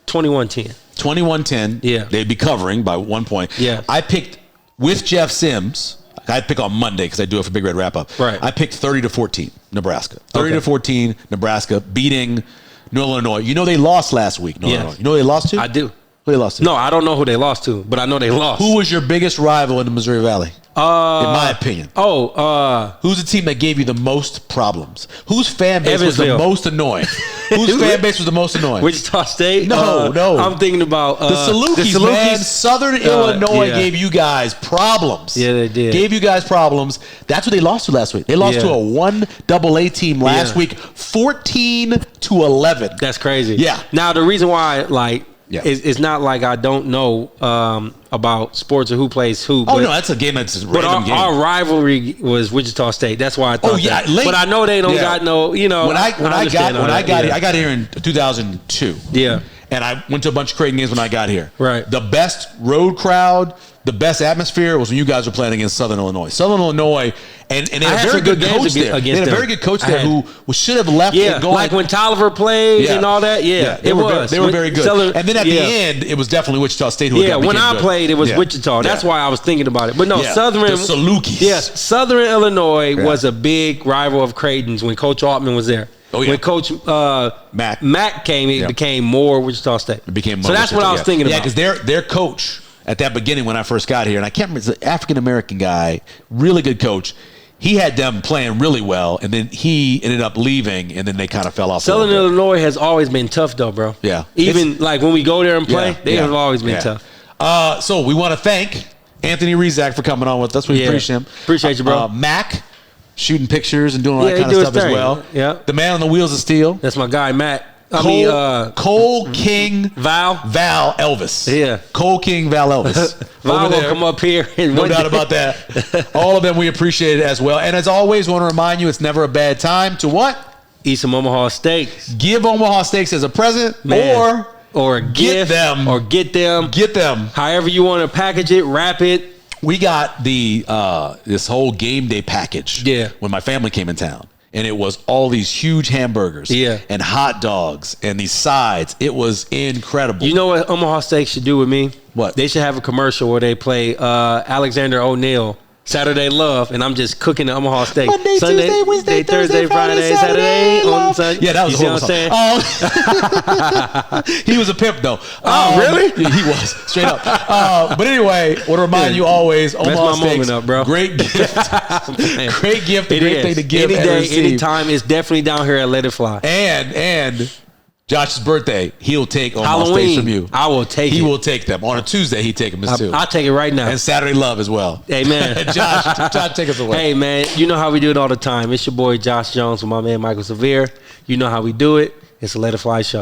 21-10. 21-10. Yeah. They'd be covering by 1 point. Yeah. I picked with Jeff Sims. I'd pick on Monday because I do it for Big Red Wrap Up. Right. I picked 30-14 Nebraska. 30-14 Nebraska beating Northern Illinois. You know they lost last week. Northern Yes. Illinois. You know who they lost to? I do. Who they lost to? No, I don't know who they lost to, but I know they lost. Who was your biggest rival in the Missouri Valley? In my opinion. Who's the team that gave you the most problems? Whose fan base was the Evansville. most annoying? Whose fan base was the most annoying? Wichita State? No. I'm thinking about The Salukis, man. Southern Illinois gave you guys problems. Yeah, they did. Gave you guys problems. That's what they lost to last week. They lost Yeah. to a 1AA team last Yeah. week, 14-11. That's crazy. Yeah. Now the reason why, like, Yeah. it's not like I don't know about sports or who plays who. Oh, but, no, that's a game. That's a But random game. our rivalry was Wichita State. That's why I thought. Oh, yeah, that. late- But I know they don't yeah. got no. You know. When I got understand all that. here, Yeah. I got here in 2002. Yeah. and I went to a bunch of Creighton games when I got here. Right. The best road crowd, the best atmosphere was when you guys were playing against Southern Illinois. Southern Illinois, and they had a very good coach there. They had a very good coach there who should have left and gone. Like when Tolliver played and all that. Yeah, they were very good. And then at the end, it was definitely Wichita State who got when I played, it was Wichita. That's why I was thinking about it. But no, Southern. The Salukis. Yes, Southern Illinois was a big rival of Creighton's when Coach Altman was there. Oh, yeah. When Coach Mack came, it became more Wichita State. It became more. So that's what I was thinking about. Yeah, because their coach at that beginning when I first got here, and I can't remember, it's an African-American guy, really good coach. He had them playing really well, and then he ended up leaving, and then they kind of fell off. Southern Illinois has always been tough, though, bro. Yeah. Even like when we go there and play, they have always been tough. So we want to thank Anthony Rezac for coming on with us. We appreciate him. Appreciate you, bro. Mac, shooting pictures and doing all that kind of stuff as well. Yeah. The man on the wheels of steel. That's my guy, Matt. Cole King Val Elvis. Yeah. Cole King Val Elvis. Val will come up here. No doubt about that. All of them, we appreciate it as well. And as always, we want to remind you, it's never a bad time to what? Eat some Omaha steaks. Give Omaha steaks as a present, or a gift, get them. However you want to package it, wrap it. We got this whole game day package. Yeah. When my family came in town. And it was all these huge hamburgers and hot dogs and these sides. It was incredible. You know what Omaha Steaks should do with me? What? They should have a commercial where they play Alexander O'Neal, Saturday Love, and I'm just cooking the Omaha Steak. Monday, Sunday, Tuesday, Wednesday, Thursday, Friday, Saturday on Sunday. Yeah, that was you see what I'm saying? He was a pimp, though. Oh, really? Yeah, he was, straight up. But anyway, want to remind you always, Omaha Steaks, up, bro. Great gift. Great gift, a great thing to give any and day, receive. anytime. It's definitely down here at Let It Fly. And Josh's birthday, he'll take Omaha Halloween, Steaks from you. I will take He will take them. On a Tuesday, he'd take them too. I'll take it right now. And Saturday Love as well. Hey, man. Josh, take us away. Hey, man, you know how we do it all the time. It's your boy Josh Jones with my man Michael Severe. You know how we do it. It's a Let It Fly show.